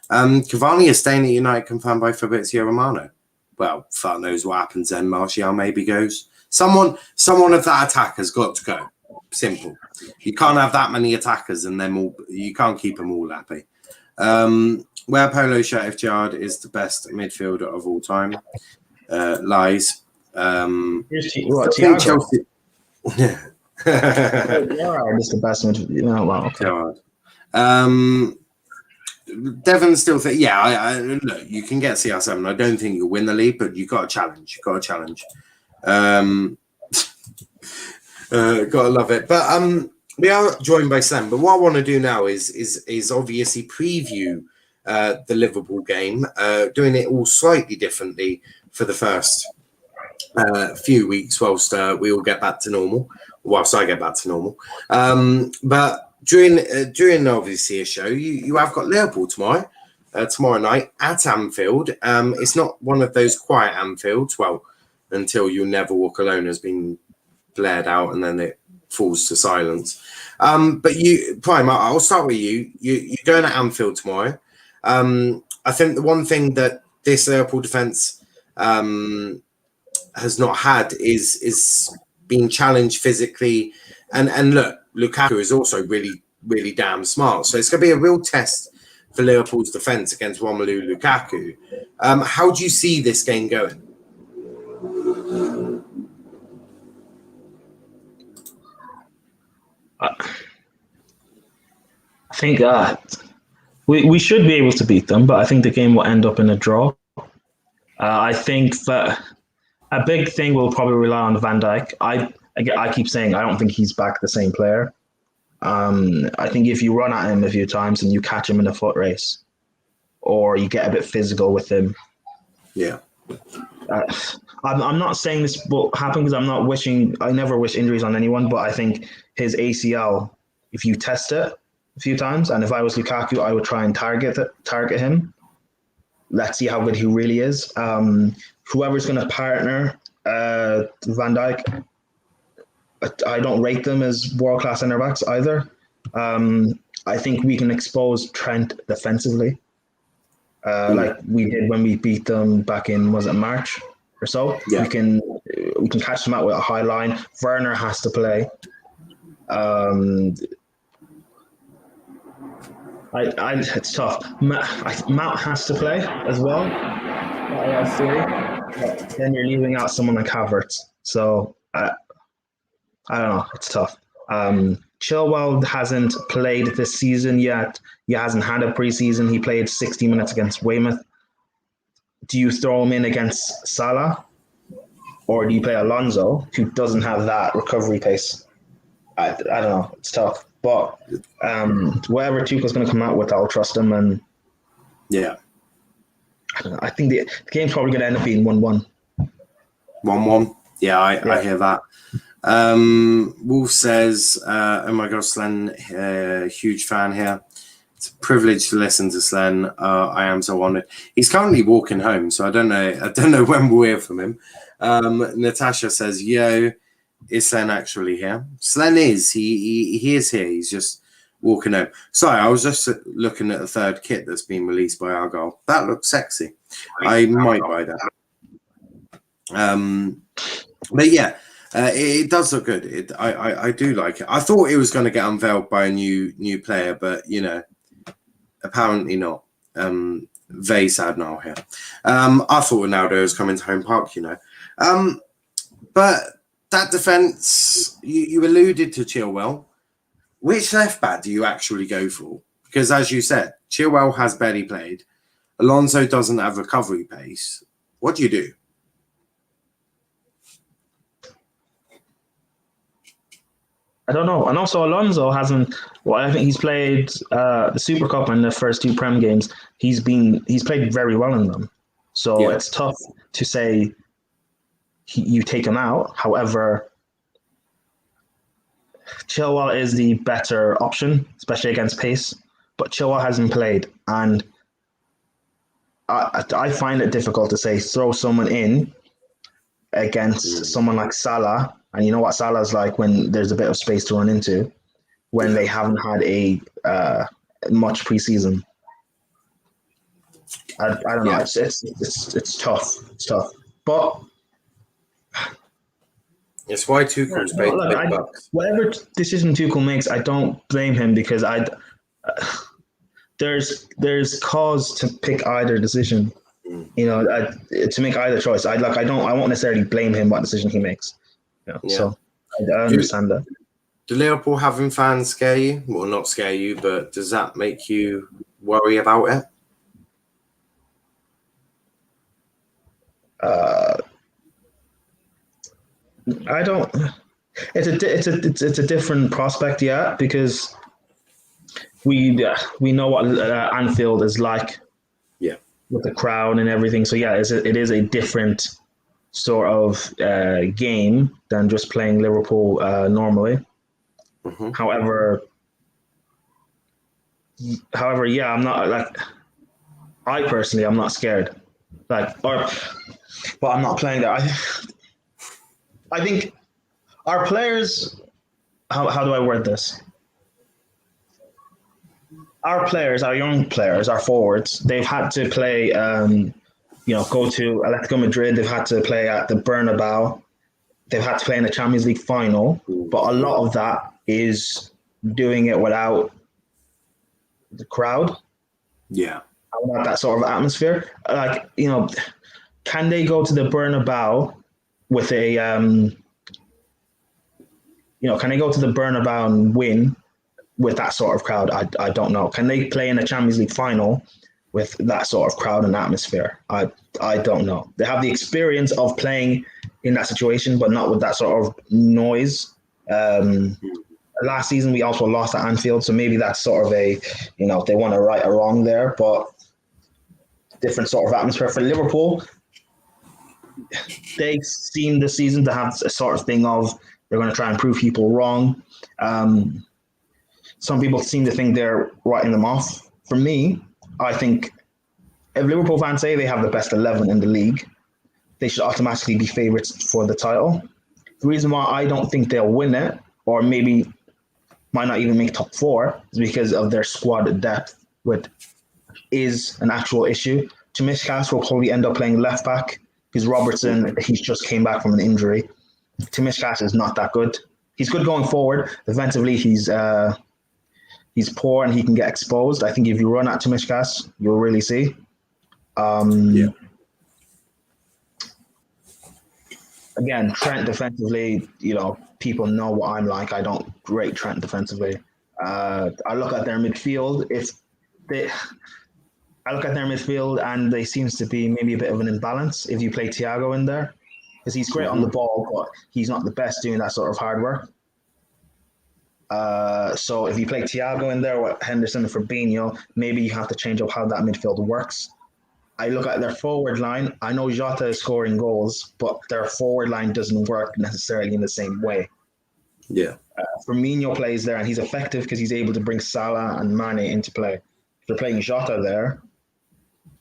Cavani is staying at United, confirmed by Fabrizio Romano. Well, fuck knows what happens then. Martial maybe goes. Someone of that attack has got to go. Simple. You can't have that many attackers and them all. You can't keep them all happy. Wear polo shirt if Gerrard is the best midfielder of all time. Lies. Chelsea. Gerrard is the best midfielder. Well, okay. Gerrard. Devon still think, look, you can get CR7. I don't think you'll win the league, but you got a challenge. Gotta love it. But we are joined by Sam. But what I want to do now is obviously preview the Liverpool game, doing it all slightly differently for the first few weeks whilst we all get back to normal, whilst I get back to normal. But during obviously a show, you have got Liverpool tomorrow night at Anfield. It's not one of those quiet Anfields. Well, until You Never Walk Alone has been blared out and then it falls to silence. But you, Prime, I'll start with you. You're going to Anfield tomorrow. I think the one thing that this Liverpool defence has not had is being challenged physically. And look, Lukaku is also really, really damn smart. So it's going to be a real test for Liverpool's defence against Romelu Lukaku. How do you see this game going? I think we should be able to beat them, but I think the game will end up in a draw. I think that a big thing will probably rely on Van Dijk. I keep saying I don't think he's back the same player. I think if you run at him a few times and you catch him in a foot race, or you get a bit physical with him, I'm not saying this will happen because I never wish injuries on anyone, but I think his ACL, if you test it a few times, and if I was Lukaku, I would try and target him. Let's see how good he really is. Whoever's going to partner Van Dijk, I don't rate them as world-class center backs either. I think we can expose Trent defensively, like we did when we beat them back in, was it March or so? Yeah. We can catch them out with a high line. Werner has to play. It's tough. Mount has to play as well. I have theory. Then you're leaving out someone like Havertz. So I don't know. It's tough. Chilwell hasn't played this season yet. He hasn't had a preseason. He played 60 minutes against Weymouth. Do you throw him in against Salah? Or do you play Alonso, who doesn't have that recovery pace? I don't know. It's tough. But whatever Tuchel's going to come out with, I'll trust him. And yeah, I don't know. I think the game's probably going to end up being 1-1. 1-1. Yeah, I hear that. Wolf says, oh my gosh, Slen, huge fan here. It's a privilege to listen to Slen. I am so honoured. He's currently walking home, so I don't know when we'll hear from him. Natasha says, "Yo, is Slen actually here?" Slen is. He is here. He's just walking home. Sorry, I was just looking at the third kit that's been released by Argyle. That looks sexy. I might buy that. But yeah, it does look good. I do like it. I thought it was going to get unveiled by a new player, but apparently not. Very sad now here. I thought Ronaldo was coming to Home Park, but that defense, you alluded to Chilwell. Which left back do you actually go for? Because as you said, Chilwell has barely played. Alonso doesn't have recovery pace. What do you do? I don't know. And also Alonso hasn't. Well, I think he's played the Super Cup in the first 2 Prem games. He's played very well in them. So It's tough to say you take him out. However, Chilwell is the better option, especially against pace. But Chilwell hasn't played, and I find it difficult to say throw someone in against someone like Salah. And you know what Salah's like when there's a bit of space to run into, when they haven't had a much preseason. I don't know. It's tough. It's tough. But it's why Tuchel's paid big bucks. Whatever decision Tuchel makes, I don't blame him because there's cause to pick either decision. To make either choice. I won't necessarily blame him what decision he makes. So I understand that. Do Liverpool having fans scare you? Well, not scare you, but does that make you worry about it? I don't. It's a different prospect, because we know what Anfield is like, with the crowd and everything. So it is a different sort of game than just playing Liverpool normally. Mm-hmm. However, I'm not I personally, I'm not scared. But I'm not playing that. I think our players. How do I word this? Our players, our young players, our forwards, they've had to play. Go to Atletico Madrid. They've had to play at the Bernabeu. They've had to play in the Champions League final. But a lot of that is doing it without the crowd. Yeah. Without that sort of atmosphere. Can they go to the Bernabeu with a, can they go to the Bernabeu and win with that sort of crowd? I don't know. Can they play in a Champions League final with that sort of crowd and atmosphere? I don't know. They have the experience of playing in that situation, but not with that sort of noise. Last season, we also lost at Anfield, so maybe that's sort of they want to right a wrong there, but different sort of atmosphere. For Liverpool, they seem this season to have a sort of thing of they're going to try and prove people wrong. Some people seem to think they're writing them off. For me, I think if Liverpool fans say they have the best 11 in the league, they should automatically be favourites for the title. The reason why I don't think they'll win it, or maybe might not even make top 4, is because of their squad depth, which is an actual issue. Tsimikas will probably end up playing left back because Robertson, he's just came back from an injury. Tsimikas is not that good. He's good going forward. Defensively, he's poor and he can get exposed. I think if you run at Tsimikas, you'll really see. Again, Trent defensively, people know what I'm like. I don't rate Trent defensively. I look at their midfield. I look at their midfield and there seems to be maybe a bit of an imbalance if you play Thiago in there, because he's great on the ball, but he's not the best doing that sort of hard work. So if you play Thiago in there with Henderson and Fabinho, maybe you have to change up how that midfield works. I look at their forward line. I know Jota is scoring goals, but their forward line doesn't work necessarily in the same way. Yeah. Firmino plays there, and he's effective because he's able to bring Salah and Mane into play. If you're playing Jota there,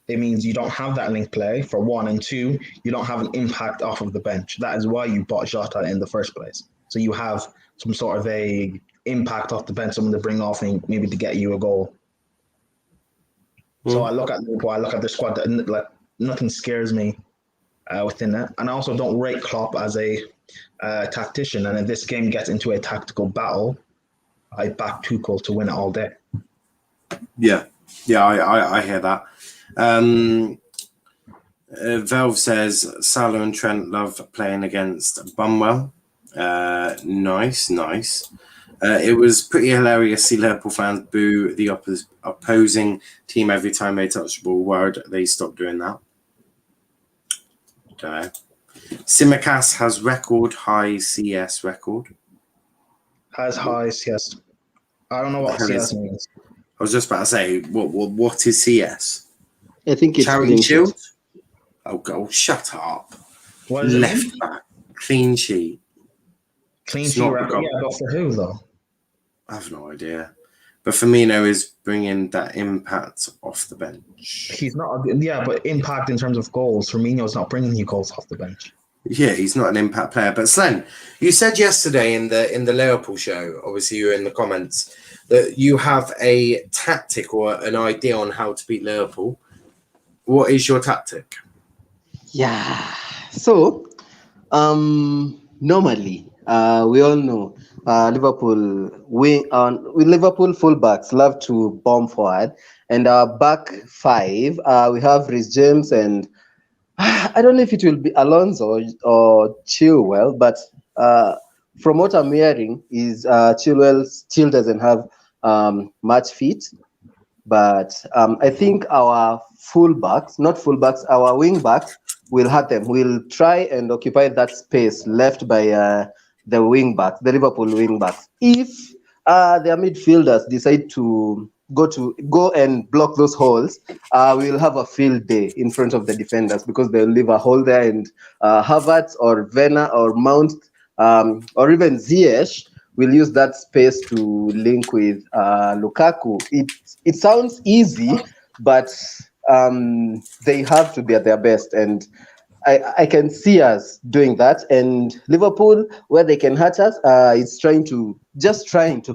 it means you don't have that link play for one, and two, you don't have an impact off of the bench. That is why you bought Jota in the first place. So you have some sort of a impact off the bench, someone to bring off and maybe to get you a goal. So I look at Liverpool, I look at their squad, like nothing scares me within it. And I also don't rate Klopp as a tactician. And if this game gets into a tactical battle, I back Tuchel to win it all day. Yeah, I hear that. Velve says Salah and Trent love playing against Bumwell. Nice. It was pretty hilarious to see Liverpool fans boo the opposing team every time they touch the ball. Word, they stopped doing that. Okay. Simicast has record high CS record. Has high CS. I don't know what CS means. I was just about to say, what is CS? I think it's Charity Shield. Oh, God, shut up. What is Left back, clean sheet. Clean sheet record. Yeah, but for who though? I have no idea. But Firmino is bringing that impact off the bench. He's not. Yeah, but impact in terms of goals. Firmino's not bringing you goals off the bench. Yeah, he's not an impact player. But Slen, you said yesterday in the Liverpool show, obviously you were in the comments, that you have a tactic or an idea on how to beat Liverpool. What is your tactic? Yeah. So, normally, we all know Liverpool fullbacks love to bomb forward, and our back five, we have Reece James and I don't know if it will be Alonso or Chilwell, but from what I'm hearing is Chilwell still doesn't have much fit. But I think our our wing backs will hurt them. We'll try and occupy that space left by the Liverpool wing backs. If their midfielders decide to go and block those holes, we'll have a field day in front of the defenders because they'll leave a hole there, and Havertz or Werner or Mount or even Ziyech will use that space to link with Lukaku. It sounds easy, but they have to be at their best, and I can see us doing that. And Liverpool, where they can hurt us, it's trying to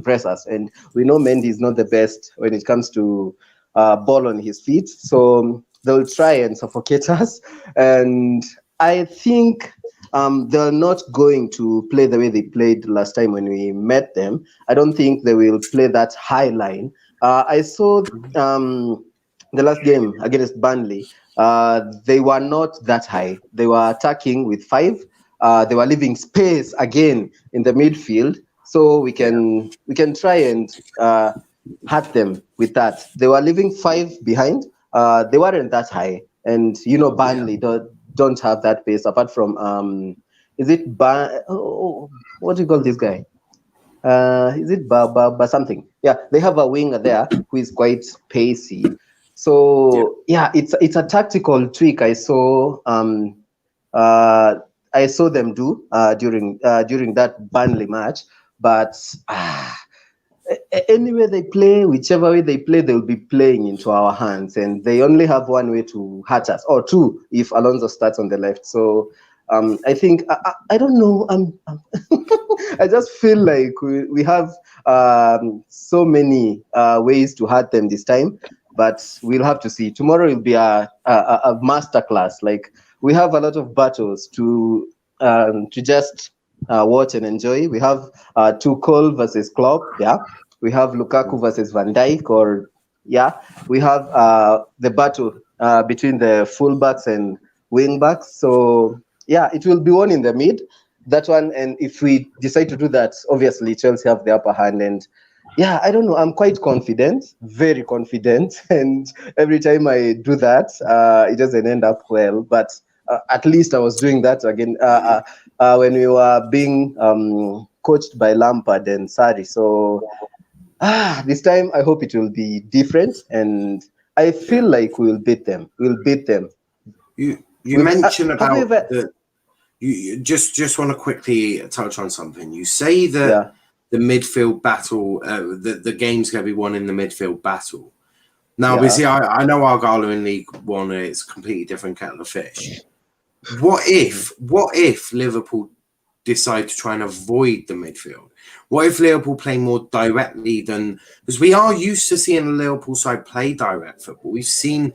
press us. And we know Mendy is not the best when it comes to ball on his feet, so they'll try and suffocate us. And I think they're not going to play the way they played last time when we met them. I don't think they will play that high line. I saw the last game against Burnley. They were not that high. They were attacking with five. They were leaving space again in the midfield, so we can try and hurt them with that. They were leaving five behind. They weren't that high, and Burnley don't have that pace apart from what do you call this guy? Is it Ba something? Yeah, they have a winger there who is quite pacey. So it's a tactical tweak I saw them do during that Burnley match. But anywhere they play, whichever way they play, they'll be playing into our hands, and they only have one way to hurt us, or two if Alonso starts on the left. So I think I don't know. I just feel like we have so many ways to hurt them this time, but we'll have to see. Tomorrow will be a masterclass. Like, we have a lot of battles to just watch and enjoy. We have Tuchel versus Klopp. Yeah, we have Lukaku versus Van Dijk. We have the battle between the fullbacks and wingbacks. So it will be one in the mid. That one, and if we decide to do that, obviously Chelsea have the upper hand. And I don't know. I'm quite confident, very confident, and every time I do that, it doesn't end up well. But at least I was doing that again when we were being coached by Lampard and Sarri. So this time I hope it will be different, and I feel like we'll beat them. We'll beat them. You mentioned about you just want to quickly touch on something. You say that the midfield battle. The game's going to be won in the midfield battle. Now, Yeah. obviously, I know Argyle are in League One, and it's a completely different kettle of fish. What if Liverpool decide to try and avoid the midfield? What if Liverpool play more directly than, because we are used to seeing the Liverpool side play direct football. We've seen,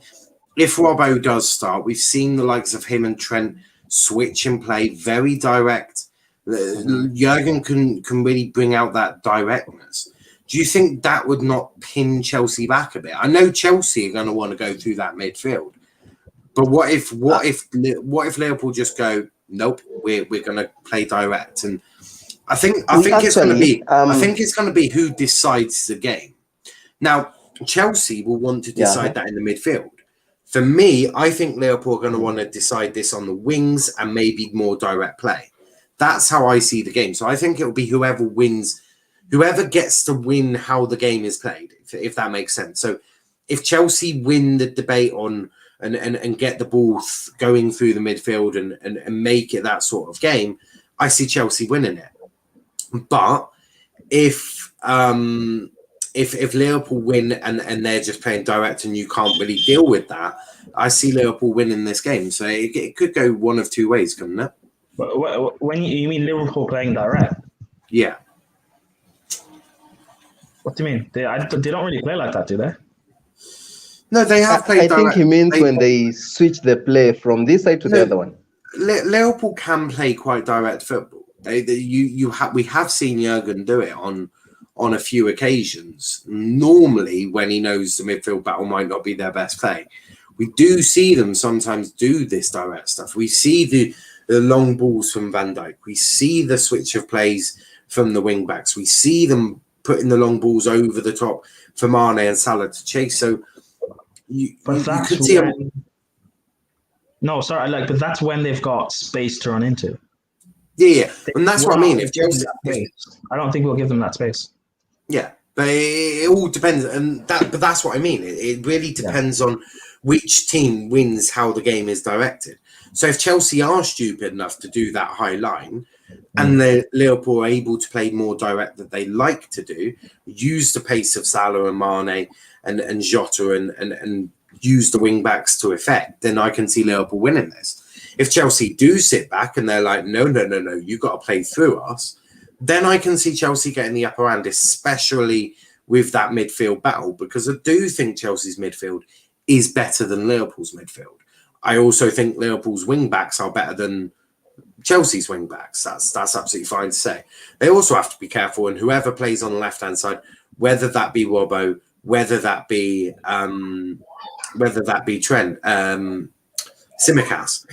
if Robbo does start, we've seen the likes of him and Trent switch and play very direct. Jurgen can really bring out that directness. Do you think that would not pin Chelsea back a bit? I know Chelsea are going to want to go through that midfield, but what if Liverpool just go, nope, we're going to play direct? And I think it's going to be who decides the game. Now, Chelsea will want to decide that in the midfield. For me, I think Liverpool are going to want to decide this on the wings and maybe more direct play. That's how I see the game. So I think it will be whoever wins, whoever gets to win how the game is played, if that makes sense. So if Chelsea win the debate on and get the ball going through the midfield and make it that sort of game, I see Chelsea winning it. But if Liverpool win and they're just playing direct and you can't really deal with that, I see Liverpool winning this game. So it could go one of two ways, couldn't it? But when you mean Liverpool playing direct? Yeah. What do you mean? They don't really play like that, do they? No, they have played direct. I think he means when they switch the play from this side to the other one. Liverpool can play quite direct football. We have seen Jurgen do it on a few occasions. Normally, when he knows the midfield battle might not be their best play, we do see them sometimes do this direct stuff. We see the long balls from Van Dijk. We see the switch of plays from the wing backs. We see them putting the long balls over the top for Mane and Salah to chase. So you could see them. No, sorry, but that's when they've got space to run into. Yeah, and that's what I mean. If Chelsea, I don't think we'll give them that space. Yeah, but it all depends, but that's what I mean. It really depends on which team wins how the game is directed. So if Chelsea are stupid enough to do that high line, and Liverpool are able to play more direct that they like to do, use the pace of Salah and Mane and Jota and use the wing backs to effect, then I can see Liverpool winning this. If Chelsea do sit back and they're like, no, you got to play through us, then I can see Chelsea getting the upper hand, especially with that midfield battle, because I do think Chelsea's midfield is better than Liverpool's midfield. I also think Liverpool's wing backs are better than Chelsea's wing backs. That's absolutely fine to say. They also have to be careful, and whoever plays on the left hand side, whether that be Robbo, whether that be Trent, Tsimikas,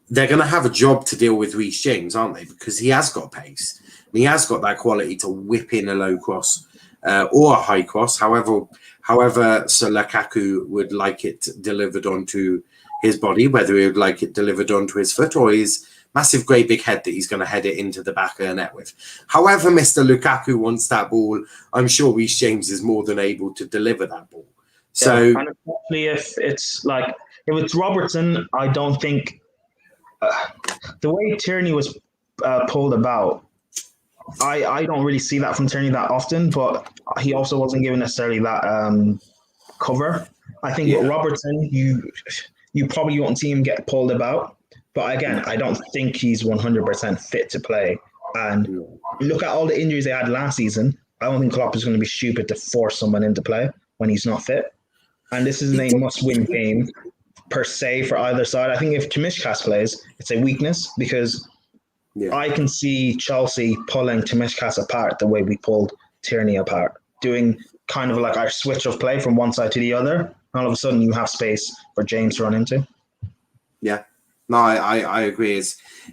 they're going to have a job to deal with Reece James, aren't they? Because he has got pace. And he has got that quality to whip in a low cross or a high cross, however Sir Lukaku would like it delivered onto his body, whether he would like it delivered onto his foot or his massive, great big head that he's going to head it into the back of the net with. However Mr. Lukaku wants that ball, I'm sure Reece James is more than able to deliver that ball. So, and especially if it's Robertson, I don't think the way Tierney was pulled about, I don't really see that from Tierney that often, but he also wasn't given necessarily that cover. I think with Robertson, you probably won't see him get pulled about. But again, I don't think he's 100% fit to play. And look at all the injuries they had last season. I don't think Klopp is going to be stupid to force someone into play when he's not fit. And this isn't a must-win game per se for either side. I think if Tsimikas plays, it's a weakness because I can see Chelsea pulling Tsimikas apart the way we pulled Tierney apart, doing kind of like our switch of play from one side to the other. All of a sudden, you have space for James to run into. Yeah. No, I agree.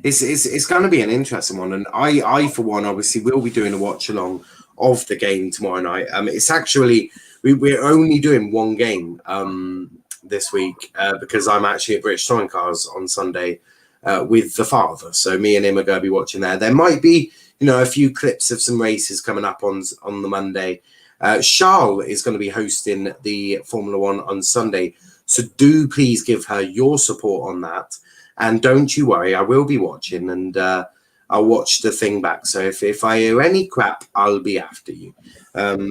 It's going to be an interesting one, and I for one obviously will be doing a watch along of the game tomorrow night. It's actually we're only doing one game this week because I'm actually at British Touring Cars on Sunday with the father. So me and him are going to be watching there. There might be a few clips of some races coming up on the Monday. Charles is going to be hosting the Formula One on Sunday, so do please give her your support on that. And don't you worry, I will be watching, and I'll watch the thing back. So if I hear any crap, I'll be after you.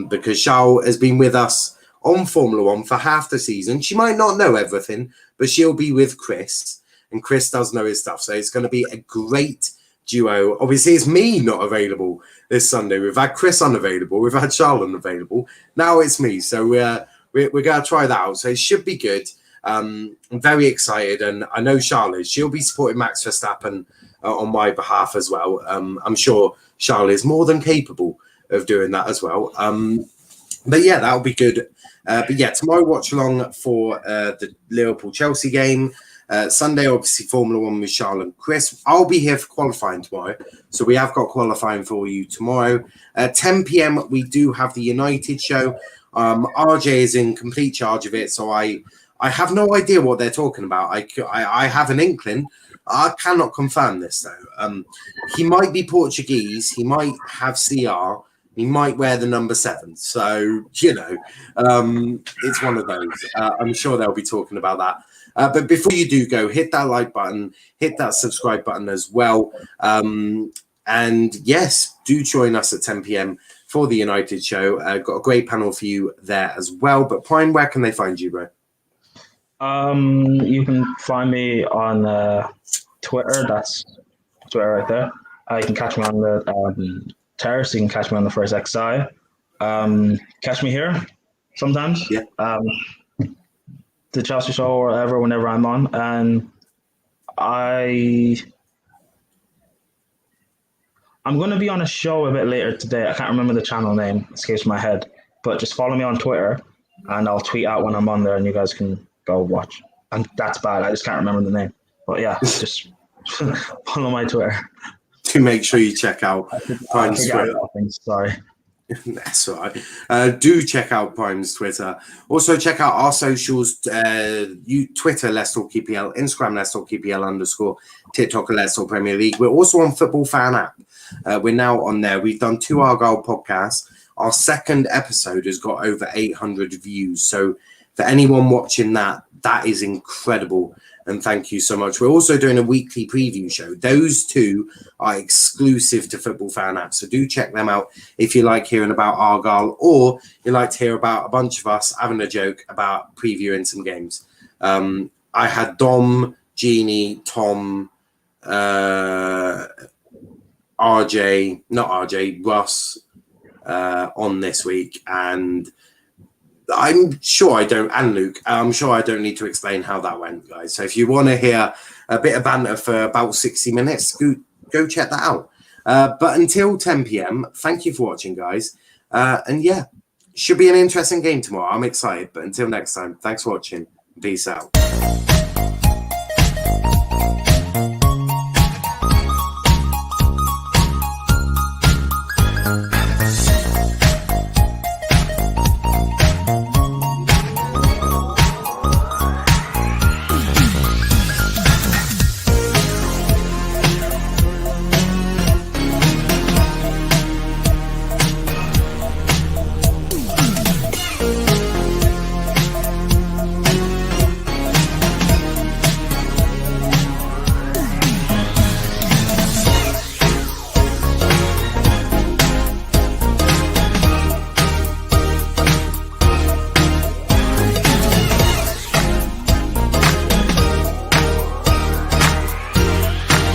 Because Charles has been with us on Formula One for half the season. She might not know everything, but she'll be with Chris, and Chris does know his stuff. So it's going to be a great duo. Obviously, it's me not available this Sunday. We've had Chris unavailable. We've had Charles unavailable. Now it's me. So we're going to try that out. So it should be good. I'm very excited, and I know Charlotte. She'll be supporting Max Verstappen on my behalf as well. I'm sure Charlotte is more than capable of doing that as well. But yeah, that'll be good. But yeah, tomorrow watch along for the Liverpool-Chelsea game. Sunday, obviously, Formula One with Charlotte and Chris. I'll be here for qualifying tomorrow. So we have got qualifying for you tomorrow. 10 p.m, we do have the United show. RJ is in complete charge of it. So I have no idea what they're talking about. I have an inkling. I cannot confirm this, though. He might be Portuguese. He might have CR. He might wear the number 7. So, you know, it's one of those. I'm sure they'll be talking about that. But before you do go, hit that like button, hit that subscribe button as well. And yes, do join us at 10 p.m. for the United show. Got a great panel for you there as well. But Prime, where can they find you, bro? You can find me on Twitter. That's Twitter right there. You can catch me on the Terrace. You can catch me on the First XI. Catch me here sometimes. Yeah. The Chelsea show or whatever, whenever I'm on. And I'm going to be on a show a bit later today. I can't remember the channel name. It escapes my head. But just follow me on Twitter, and I'll tweet out when I'm on there, and you guys can go watch. And that's bad. I just can't remember the name. But yeah, just follow my Twitter. To make sure you check out Prime's Twitter. Sorry. That's all right. Do check out Prime's Twitter. Also check out our socials. Twitter, Let's Talk EPL. Instagram, Let's Talk EPL_. TikTok, Let's Talk Premier League. We're also on Football Fan app. We're now on there. We've done 2 Argyle podcasts. Our second episode has got over 800 views. So for anyone watching that, that is incredible. And thank you so much. We're also doing a weekly preview show. Those 2 are exclusive to Football Fan app. So do check them out if you like hearing about Argyle, or you like to hear about a bunch of us having a joke about previewing some games. I had Dom, Jeannie, Tom, Russ on this week. And I'm sure I don't, and Luke, I'm sure I don't need to explain how that went, guys. So if you want to hear a bit of banter for about 60 minutes, go check that out. But until 10 p.m, thank you for watching, guys. And yeah, should be an interesting game tomorrow. I'm excited. But until next time, thanks for watching. Peace out.